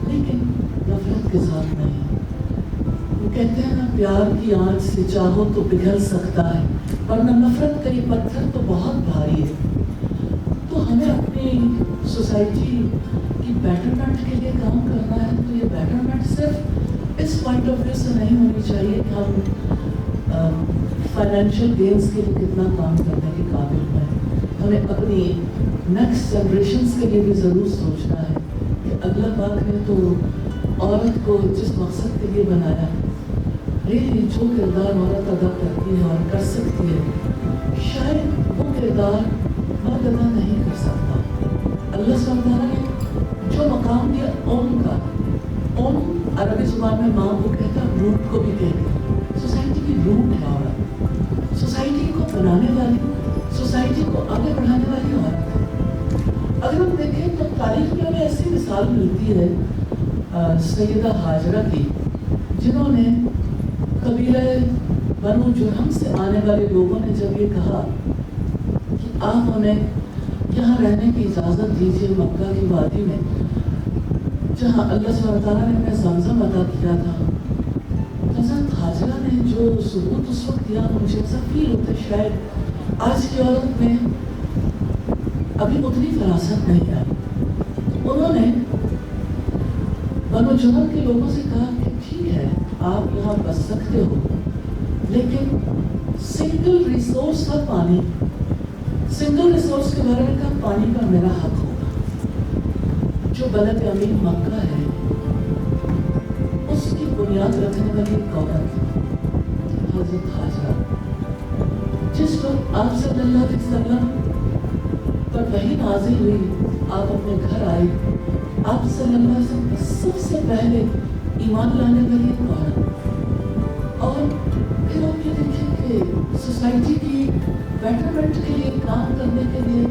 लेकिन नफरत के साथ नहीं। वो कहते हैं ना, प्यार की आँच से चाहो तो पिघल सकता है, वरना नफरत का ये पत्थर तो बहुत भारी है। तो हमें अपनी सोसाइटी की बेटरमेंट के लिए काम करना है, तो ये बेटरमेंट सिर्फ इस पॉइंट ऑफ व्यू से नहीं होनी चाहिए कि हम फाइनेंशियल गेन्स के लिए कितना काम करने के काबिल हैं। हमें अपनी नेक्स्ट जनरेशन्स के लिए भी ज़रूर सोचना है कि अगला पाक ने तो औरत को जिस मकसद के लिए बनाया, रियली जो किरदार औरत अदा करती है और कर सकती है, शायद वो किरदार मर्द अदा नहीं कर सकता। अल्लाह सुब्हानहू व तआला ने जो मकाम दिया ओम का, ओम अरबी ज़ुबान में माँ को कहता, रूट को भी कहते, सोसाइटी की रूट है औरत, सोसाइटी को बनाने वाली, सोसाइटी को आगे बढ़ाने वाली औरत है। अगर हम देखें तो तारीख में हमें ऐसी मिसाल मिलती है सैयदा हाजरा की, जिन्होंने कबीला बनु जुरहम से आने वाले लोगों ने जब ये कहा कि आप हमें यहाँ रहने की इजाज़त दीजिए मक्का की वादी में, जहाँ अल्लाह सुब्हानहू व तआला ने हमें ज़मज़म अता किया था, हज़रत हाजरा ने जो सबूत उस वक्त दिया, मुझे ऐसा फील होता है शायद आज की औरत में अभी उतनी फरासत नहीं आई। उन्होंने बनु जुरहम के लोगों से कहा कि ठीक है, आप यहाँ बस सकते हो, लेकिन सिंगल रिसोर्स था पानी, सिंगल रिसोर्स के बारे में कहा पानी का मेरा हक होगा। जो बलद अमीन मक्का है, उसकी बुनियाद रखने वाली एक औरत हज़रत हाजरा, जिस वक्त आप सल्लल्लाहु अलैहि वसल्लम पर वही नाज़िल हुई, आप अपने घर आए, आप सल्लल्लाहु अलैहि वसल्लम सबसे पहले ईमान लाने वाली एक औरत। और फिर आप ये देखें कि सोसाइटी की बेटरमेंट के लिए काम करने के लिए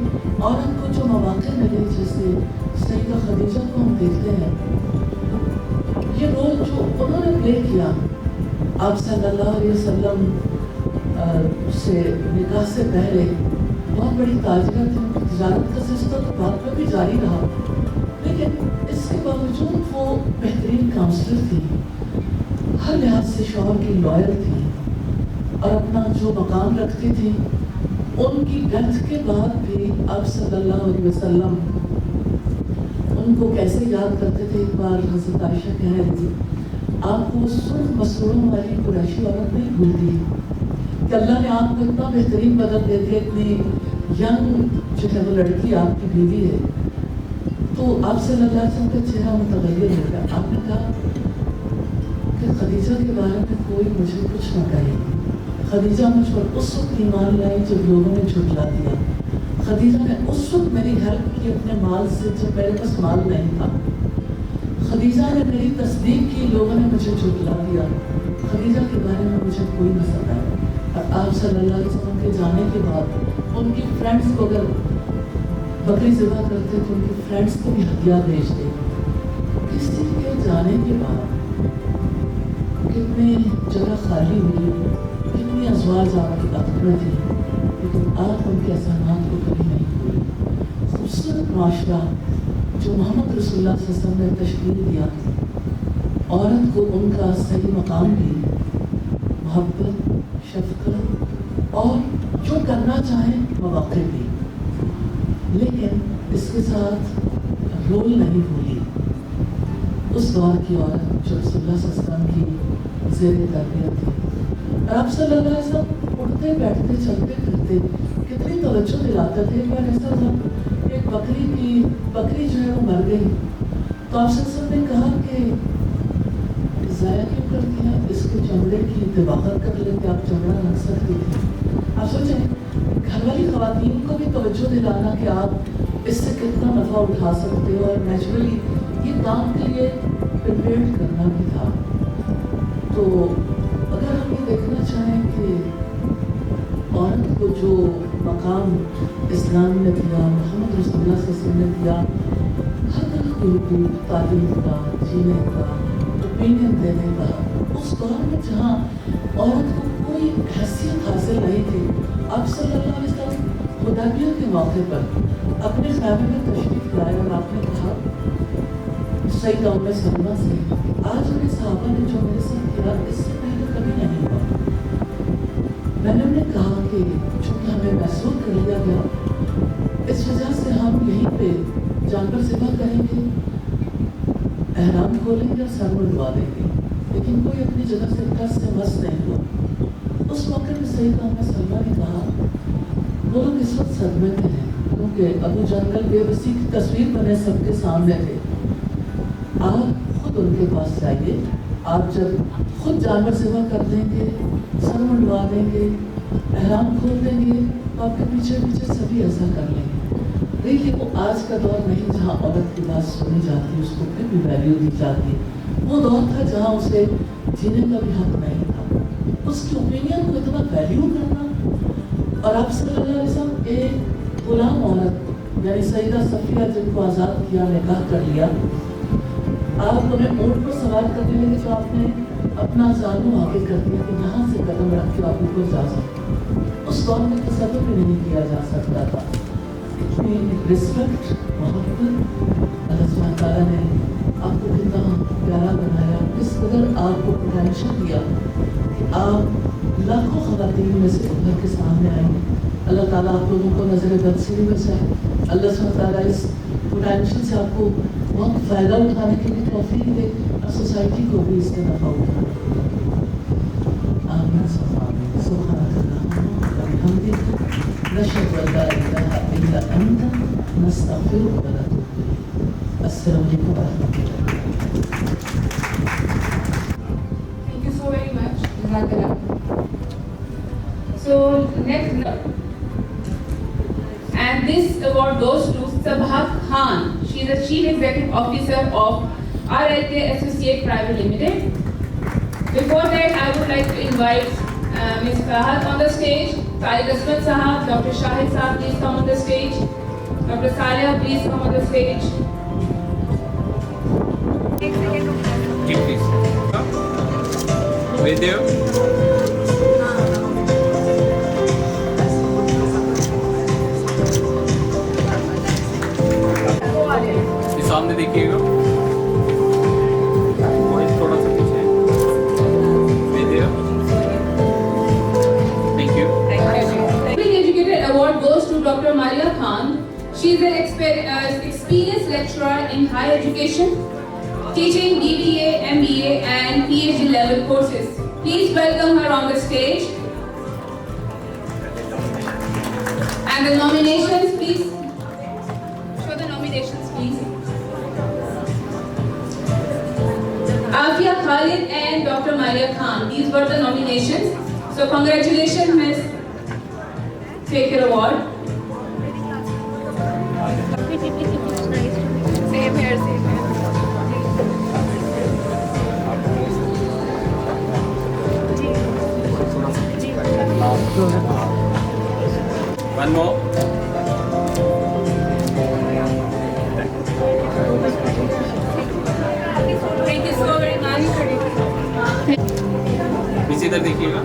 औरत को जो मौक़े मिले, जैसे सैयदा खदीजा को हम देखते हैं, ये रोल जो उन्होंने प्ले किया, आप सल्लल्लाहु अलैहि वसल्लम से निकाह से पहले बहुत बड़ी ताजिरा थी, तिजारत का सिलसिला तो बाद में भी जारी रहा, लेकिन इसके बावजूद वो बेहतरीन काउंसलर थी, हर लिहाज से शौहर की लॉयल थी और अपना जो मकाम रखती थी। उनकी डेथ के बाद भी आप सल्लल्लाहु अलैहि वसल्लम उनको कैसे याद करते थे। एक बार हज़रत आयशा कह रही थी, आपको सुर्ख मसरूरों वाली कुरैशी औरत नहीं भूलती कि अल्लाह ने आपको इतना बेहतरीन बदल दे दिया, इतनी यंग जो है वो लड़की आपकी बीवी है। तो आप सल्लल्लाहु अलैहि वसल्लम का चेहरा मुतगय्यर हो गया। आपने कहा कि खदीजा के बारे में कोई मुझे कुछ न कहे, खदीजा मुझ पर उस वक्त ईमान लाई जब लोगों ने झुठला दिया, खदीजा ने उस वक्त मेरी हेल्प की अपने माल से जब मेरे पास माल नहीं था, खदीजा ने मेरी तस्दीक की, लोगों ने मुझे झुठला दिया। खदीजा के बारे में मुझे कोई न बताया। और आप सल्लल्लाहु अलैहि वसल्लम के जाने के बाद उनकी फ्रेंड्स को अगर बकरी ज़िबा करते तो उनके फ्रेंड्स को भी हदिया भेजते। किसी के जाने के बाद कितनी जगह खाली हुई, कितनी अज़वाज आपकी अकबर थी, लेकिन आप उनके एहसानात को कभी नहीं भूली। खूबसूरत माशरा जो मोहम्मद रसूलुल्लाह सल्लल्लाहु अलैहि वसल्लम ने तशकील दिया, औरत को उनका सही मकाम भी, मोहब्बत, शफ़क़त और जो करना चाहें मौक़े भी, लेकिन इसके साथ रोल नहीं भूली। उस दौर की औरत जो रसूलुल्लाह सल्लल्लाहु अलैहि वसल्लम की ज़ेर तरबियत थी, और आप सल्लल्लाहु अलैहि वसल्लम उठते बैठते चलते फिरते कितनी तवज्जो दिलाते थे। एक बार ऐसा था, एक बकरी जो है वो मर गई, तो आप सल्लल्लाहु अलैहि वसल्लम ने कहा कि ज़ाया क्यों करती है, इसके चमड़े की तिबाकत कर लेते, आप चमड़ा रख सकती थी। आप सोचें, घर वाली ख़वातीन को भी तवज्जो दिलाना कि आप इससे कितना नफ़ा उठा सकते हो, और नेचुरली ये काम के लिए प्रिपेयर करना भी था। तो अगर हम ये देखना चाहें कि औरत को जो मकाम इस्लाम ने दिया, मोहम्मद रसूलुल्लाह सल्लल्लाहु अलैहि वसल्लम ने दिया, हर तरह की हुकूक, तालीम का, जीने का, ओपिनियन देने का, उस दौर में जहाँ औरत को कोई हैसियत हासिल नहीं थी, आप सल्लल्लाहु अलैहि वसल्लम हुदैबिया के मौके पर अपने ख़ैमे में तशरीफ़ लाए और आपने कहा सही गाँव में सलमा से आज मेरे साहबा ने जो मेरे साथ किया इससे पहले कभी नहीं हुआ। मैंने उन्हें कहा कि चूंकि हमें महसूस कर लिया गया, इस वजह से हम यहीं पे जानवर सेवा करेंगे, एहराम खोलेंगे और सर मुंडवा देंगे, लेकिन कोई अपनी जगह से कस से मस नहीं हुआ। उस मौके में सही गाँव में सलमा ने कहा, वो लोग इस वक्त सदमे में हैं क्योंकि अबू जंगल बेबसी की तस्वीर बने सबके सामने थे। आप खुद उनके पास जाइए, आप जब खुद जानवर सेवा कर देंगे, सर मुंडवा देंगे, एहराम खोल देंगे, तो आपके पीछे पीछे सभी ऐसा कर लेंगे। देखिए वो आज का दौर नहीं जहाँ औरत की बात सुनी जाती, उसको फिर भी वैल्यू दी जाती। वो दौर था जहाँ उसे जीने का भी हक नहीं था, उसकी ओपिनियन को इतना वैल्यू करना। और आप सल्लल्लाहु अलैहि वसल्लम एक गुलाम औरत यानी सईदा सफिया जिनको आज़ाद किया, निकाह कर लिया, आप उन्हें ऊँट पर सवार करने लगे तो आपने अपना जानू आगे कर दिया कि यहाँ से कदम रख के आप ऊपर जा सकते। उस दौर में तसव्वुर भी नहीं किया जा सकता था। रिस्पेक्ट, मोहब्बत, अल्लाह सुब्हानहू व तआला ने आपको कितना प्यारा बनाया, किस कदर आपको पोटेंशियल दिया कि आप लाखों ख़वातीन में से उभर के सामने आई। अल्लाह ताला आप लोगों को नज़र बद से भी बचाए। अल्लाह सुब्हानहू व तआला इस पोटेंशियल से आपको बहुत फ़ायदा उठाने की भी तौफीक दे और सोसाइटी को भी इससे नफ़ा उठाने आमीन सुब्हानक व बिहम्दिक नशहदु अन ला इलाहा इल्ला अंता नस्तगफिरुक व नतूबु इलैक। अस्सलामु अलैकुम व रहमतुल्लाह। Thank you so very much. Jazakallah. So next, and this award goes to Sabhat Khan. She is the Chief Executive Officer of RLK Associate Private Limited. Before that, I would like to invite Ms. Fahat on the stage. Tariq Asmat Sahab, Dr. Shahid Sahab, please come on the stage. Dr. Saleh, please come on the stage. Keep this. With you. सामने देखिएगा, थोड़ा सा पीछे। Thank you. Public Educator Award goes to Dr. Maria Khan. She is an experienced lecturer in higher education, teaching BBA, MBA and PhD level courses. Please welcome her on the stage. And the nominations, please. Show the nominations, please. Afia Khalid and Dr. Maria Khan. These were the nominations. So congratulations, Miss. Take your award. Same here, same here. One more. Thank you so very much. पीछे इधर देखिएगा।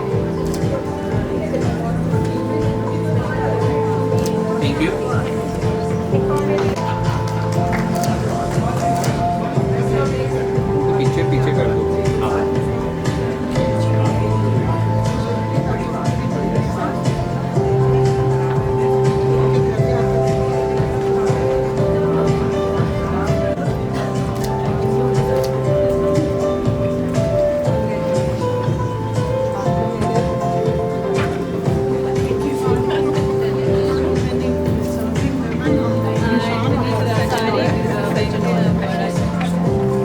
Thank you. पीछे पीछे कर दो।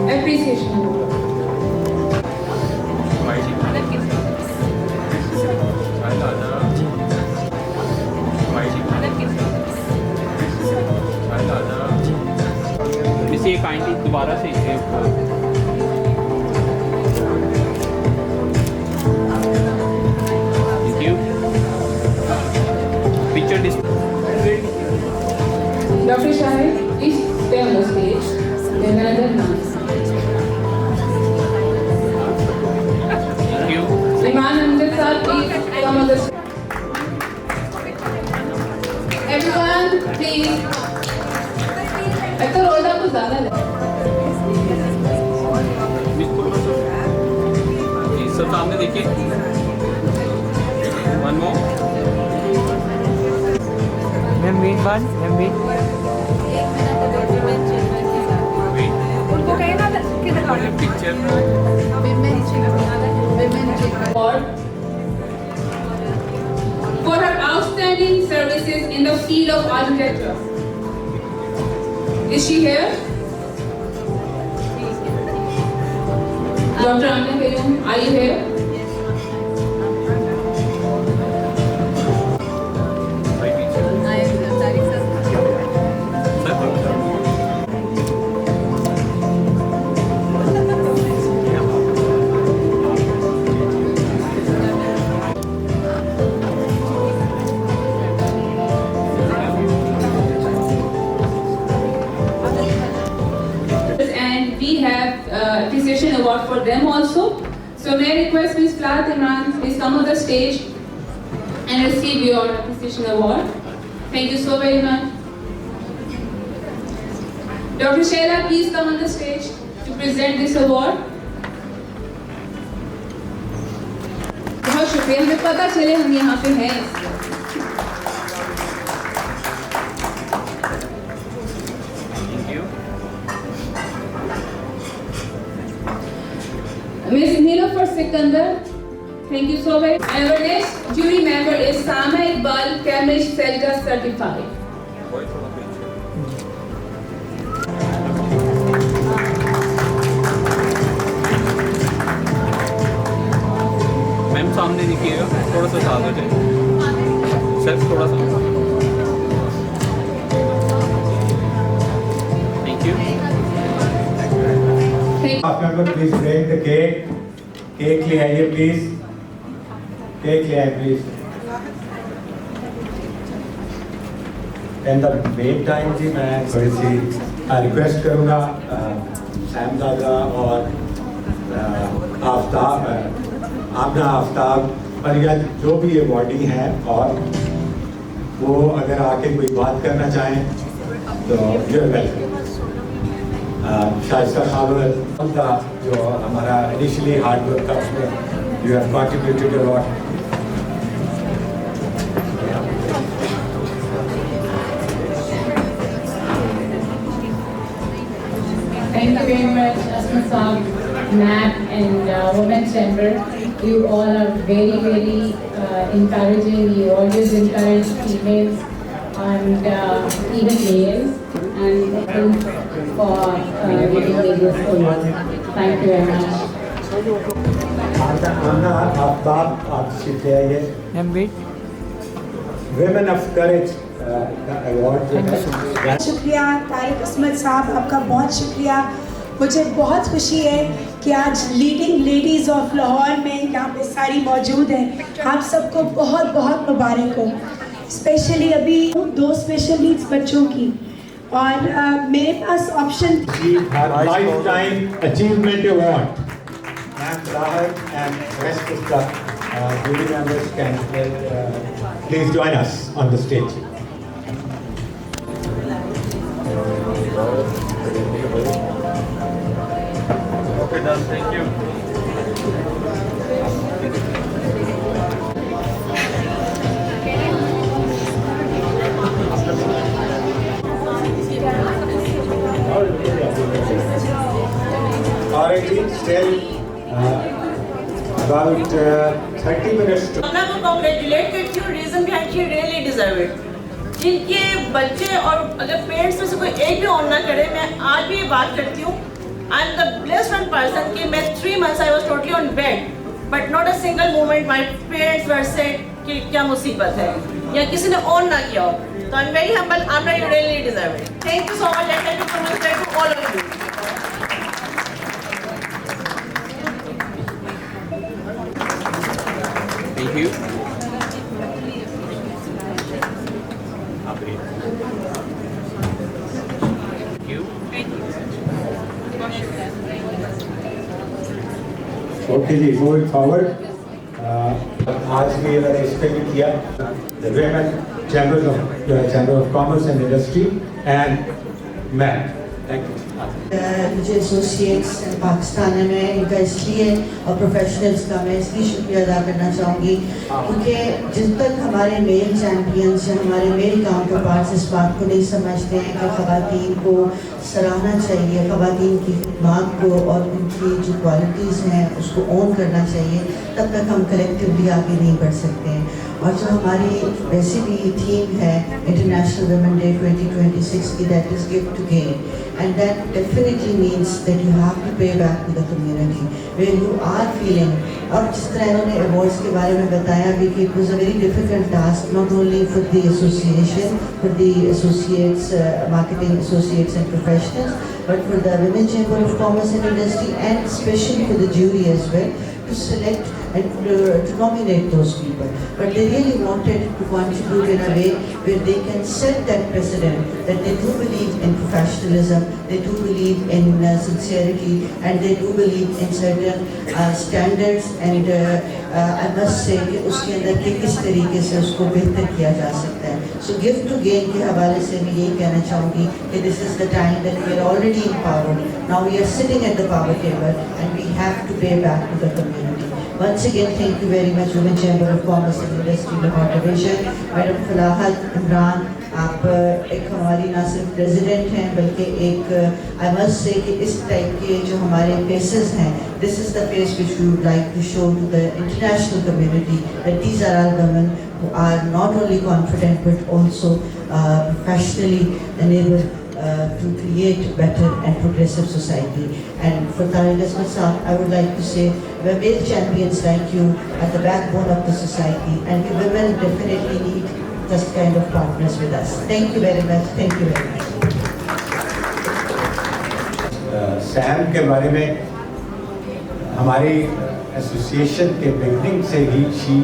Appreciation. इसे kindly दोबारा से Thank you. Picture display. Dr. Shahid, please stay on the stage. Then another dance. Thank you. Iman Amjad sir, please come on the stage. Everyone, please. I thought all that was done. सब सामने देखिए. One more. Ma'am wait one, ma'am wait. उनको कहे ना किधर Picture. Award for her outstanding services in the field of architecture. Is she here? Dr. Amna Kayum, are you here? Right picture. And we have appreciation award for them also. So may I request Ms. Falahat Imran, please come on the stage and receive your appreciation award. Thank you so very much. Dr. Sheila, please come on the stage to present this award. बहुत शुक्रिया, हमें पता चले हम यहाँ पे हैं. Thank you. Ms. Nilofar Sikandar, thank you so very much. And our next jury member is Sama Iqbal, chemist CELTA certified. Ma'am सामने देखिएगा, थोड़ा सा साथ हो जाए. सर थोड़ा सा. Thank you. Staff member, please bring the cake. Cake ले आइए please. Cake ले आइए please. In the meantime जी मैं थोड़ी सी रिक्वेस्ट करूँगा सैम दादा और आफ्ताब आमना आफ्ताब और या जो भी ये बॉडी है और वो अगर आके कोई बात करना चाहें तो you are welcome. Shaista Khan का जो हमारा इनिशियली हार्ड वर्क था उसमें you have contributed a lot. Thank you very much, Asma Saab, MAP and Women's Chamber. You all are very, very encouraging. You always encourage females and even males. And thank you for giving me this award. Thank you very much. Amna Aftab आप तशरीफ ले आइए. Ma'am wait. Women of Courage award जो है. शुक्रिया तारिक असमत साहब, आपका बहुत शुक्रिया. मुझे बहुत खुशी है कि आज लीडिंग लेडीज़ ऑफ लाहौर में यहाँ पे सारी मौजूद हैं. आप सबको बहुत बहुत मुबारक हो. स्पेशली अभी 2 स्पेशल नीड्स बच्चों की और मेरे पास option lifetime achievement award. Ma'am Rahat and rest of the jury members can please join us on the stage. Okay, done. Thank you. Already still about 30 minutes to. Amna को congratulate करती हूँ. Reason behind she really deserve it. जिनके बच्चे और अगर parents में से कोई एक भी ऑन ना करे, मैं आज भी ये बात करती हूँ. I am the blessed one person कि मैं 3 months I was totally on bed, but not a single moment my parents were said कि क्या मुसीबत है या किसी ने ऑन ना किया हो. So I am very humble. Amna, you really deserve it. Thank you so much and thank you so much to all of you. Thank you. Okay ji, moving forward. आज भी इन्होंने इस पे भी किया. The Women Chamber of Commerce and Industry and MEP. Thank you. मुझे associates Pakistan में इनका इसलिए और प्रोफेशनल्स का मैं इसलिए शुक्रिया अदा करना चाहूँगी क्योंकि जिन तक हमारे मेल चैम्पियंस या हमारे मेल काउंटर पार्ट्स इस बात को नहीं समझते हैं कि ख़वातीन को सराहना चाहिए, ख़वातीन की खिदमत को और उनकी जो क्वालिटीज़ हैं उसको ऑन करना चाहिए, तब तक हम कलेक्टिवली आगे नहीं बढ़ सकते हैं। और जो हमारी वैसे भी थीम है इंटरनेशनल वुमेन डे 2026 की, that is give to gain, and that definitely means that you have to pay back to the community where you are feeling. और जिस तरह इन्होंने awards के बारे में बताया भी कि it was a very difficult task not only for the association, for the associates, marketing associates and professionals, but for the Women Chamber of Commerce and Industry and especially for the jury as well, to select and to nominate those people. But they really wanted to contribute in a way where they can set that precedent that they do believe in professionalism, they do believe in sincerity, and they do believe in certain standards, and I must say कि उसके अंदर के किस तरीके से उसको बेहतर किया जा सकता है। So give to gain के हवाले से मैं यही कहना चाहूँगी कि this is the time that we are already in power. Now we are sitting at the power table and we have to pay back to the community. Once again, thank you very much, Women Chamber of Commerce and Industry Lahore Division. Madam Falahat Imran, आप एक हमारी ना सिर्फ president हैं बल्कि एक I must say कि इस टाइप के जो हमारे फेसेस हैं, this is the face which we would like to show to the international community that these are all women who are not only confident but also professionally enabled to create better and progressive society. And for Tariq Asmat Saab, I would like to say, we're male champions like you are the backbone of the society, and we women definitely need this kind of partners with us. Thank you very much. Thank you very much. Sam के बारे में हमारी association के beginning से ही she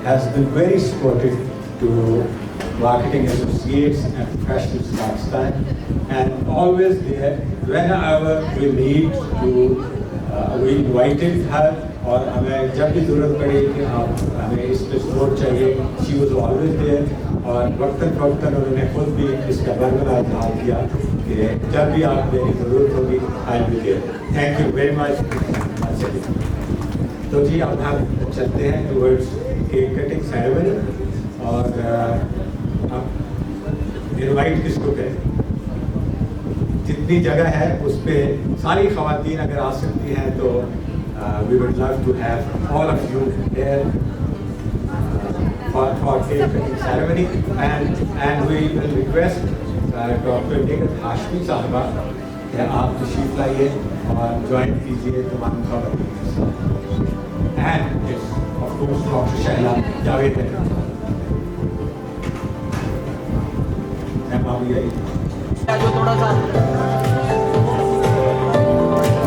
has been very supportive to marketing associates and professionals in Pakistan, and always there whenever we need to we invited her, और हमें जब भी ज़रूरत पड़ी कि हमें इस पे सपोर्ट चाहिए, she was always there, और वक्तन फवक्तन उन्होंने खुद भी इसका बरकरार इजहार किया कि जब भी आप मेरी ज़रूरत होगी I will be there. Thank you very much. तो जी अब हम चलते हैं टुवर्ड्स केक कटिंग सेरेमनी, और हम इनवाइट किसको करें, जितनी जगह है उस पर सारी ख़वातीन अगर आ सकती हैं तो we would love to have all of you here for cake cutting ceremony, and we will request Dr. Negat Hashmi साहबा कि आप तशरीफ लाइए और ज्वाइन कीजिए तमाम ख़वातीन, and of course Dr. Shahla Javed है।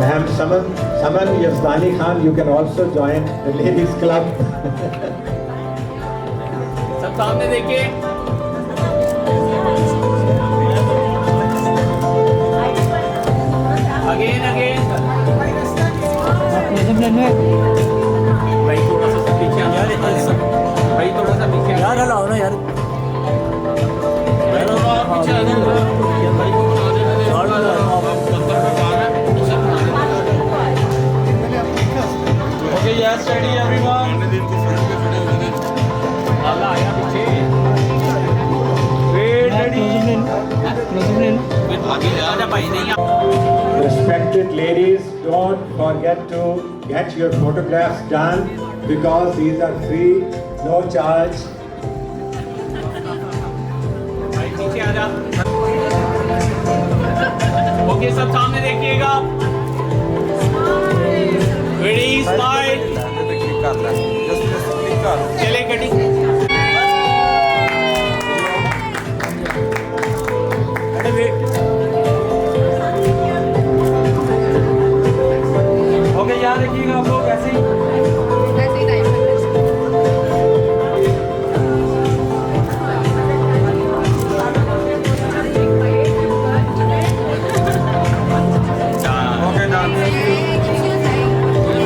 Ma'am Saman Yazdani Khan, you can also join the ladies club. सब सामने देखिए। Again. भाई थोड़ा सा पीछे आ जाओ, भाई थोड़ा सा पीछे यार, हलाओ ना यार, पीछे आ जाओ भाई को बना दे। ओके यस रेडी एवरीवन, अल्लाह आया पीछे, वेट रेडी, आगे जा जा भाई नहीं। Respected ladies, don't forget to get your photographs done because these are free, no charge. Okay सब सामने देखिएगा, रेडी स्माइल, चले कटिंग। ओके याद रखिएगा आप लोग ऐसे ही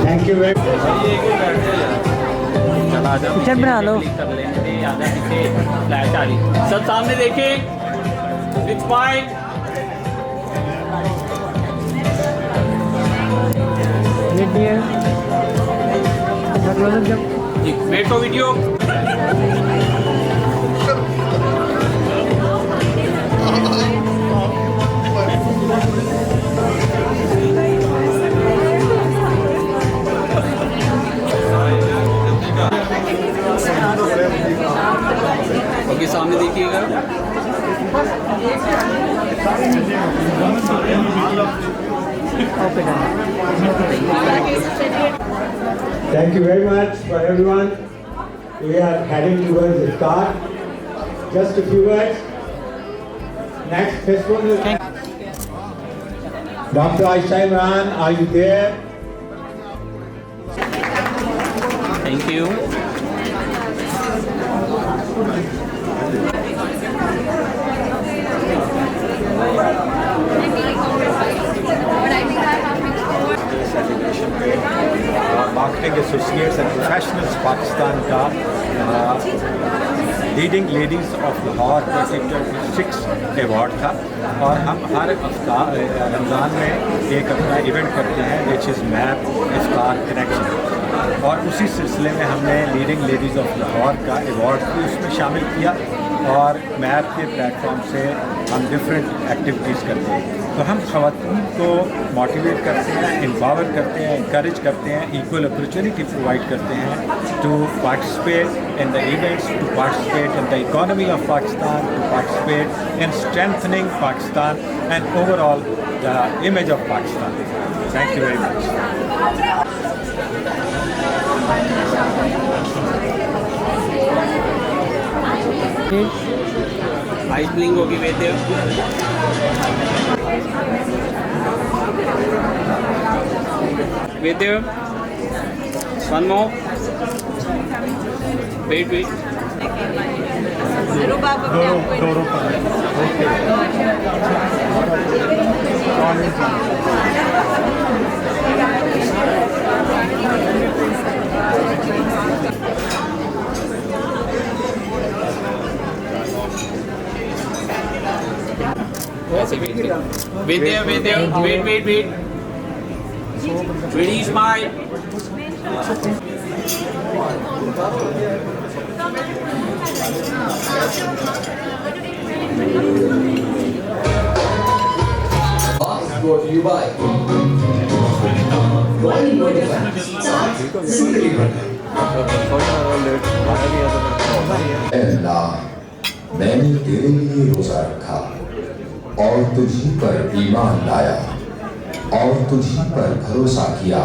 Thank you very much. Picture बना लो, आधा पीछे फ्लैश आ रही, सब सामने देखें, smile. here. Close up. Wait for video. Okay, सामने देखिएगा. Thank you very much for everyone. We are heading towards the start. Just a few words. Next festival is Dr. Aisha Imran, are you there? Thank you. Marketing associates and professionals Pakistan का leading ladies of Lahore 2026 award था और हम हर रमज़ान में एक अपना event करते हैं which is map इफ्तार कनेक्शन और उसी सिलसिले में हमने लीडिंग लेडीज़ ऑफ लाहौर का एवार्ड भी उसमें शामिल किया और मैप के प्लेटफॉर्म से हम डिफरेंट एक्टिविटीज़ करते हैं। तो हम ख़वातीन को मोटिवेट करते हैं, एम्पावर करते हैं, इंकरेज करते हैं, इक्वल अपॉर्चुनिटी प्रोवाइड करते हैं to participate in the events, to participate in the economy of Pakistan, to participate in strengthening Pakistan and overall the image of Pakistan. Thank you very much. Eyes blink होगी wait there. Wait there. One more. Wait. Wait there. Wait. Ready, smile. Brought to you by Royal Noida Bank. Simply अल्लाह, मैंने तेरे लिए रोजा रखा और तुझी पर ईमान लाया और तुझी पर भरोसा किया।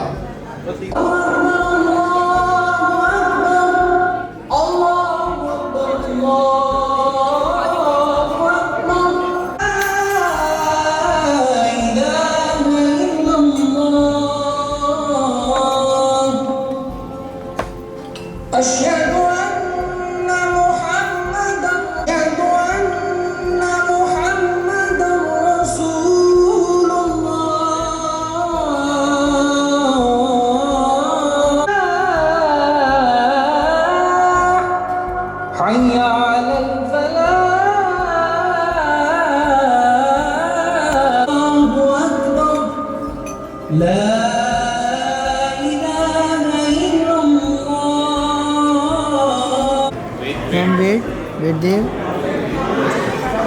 Wait there.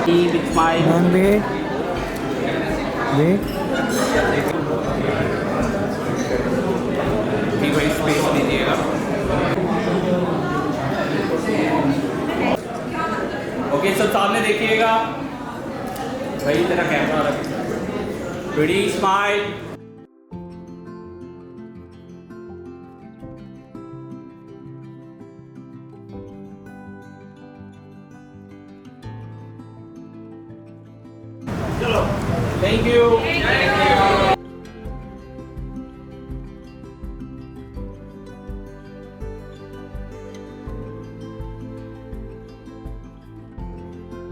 With my Wait. Space दीजिएगा। ओके, सब सामने देखिएगा। वही तेरा कैमरा रख। Ready, smile. Thank you.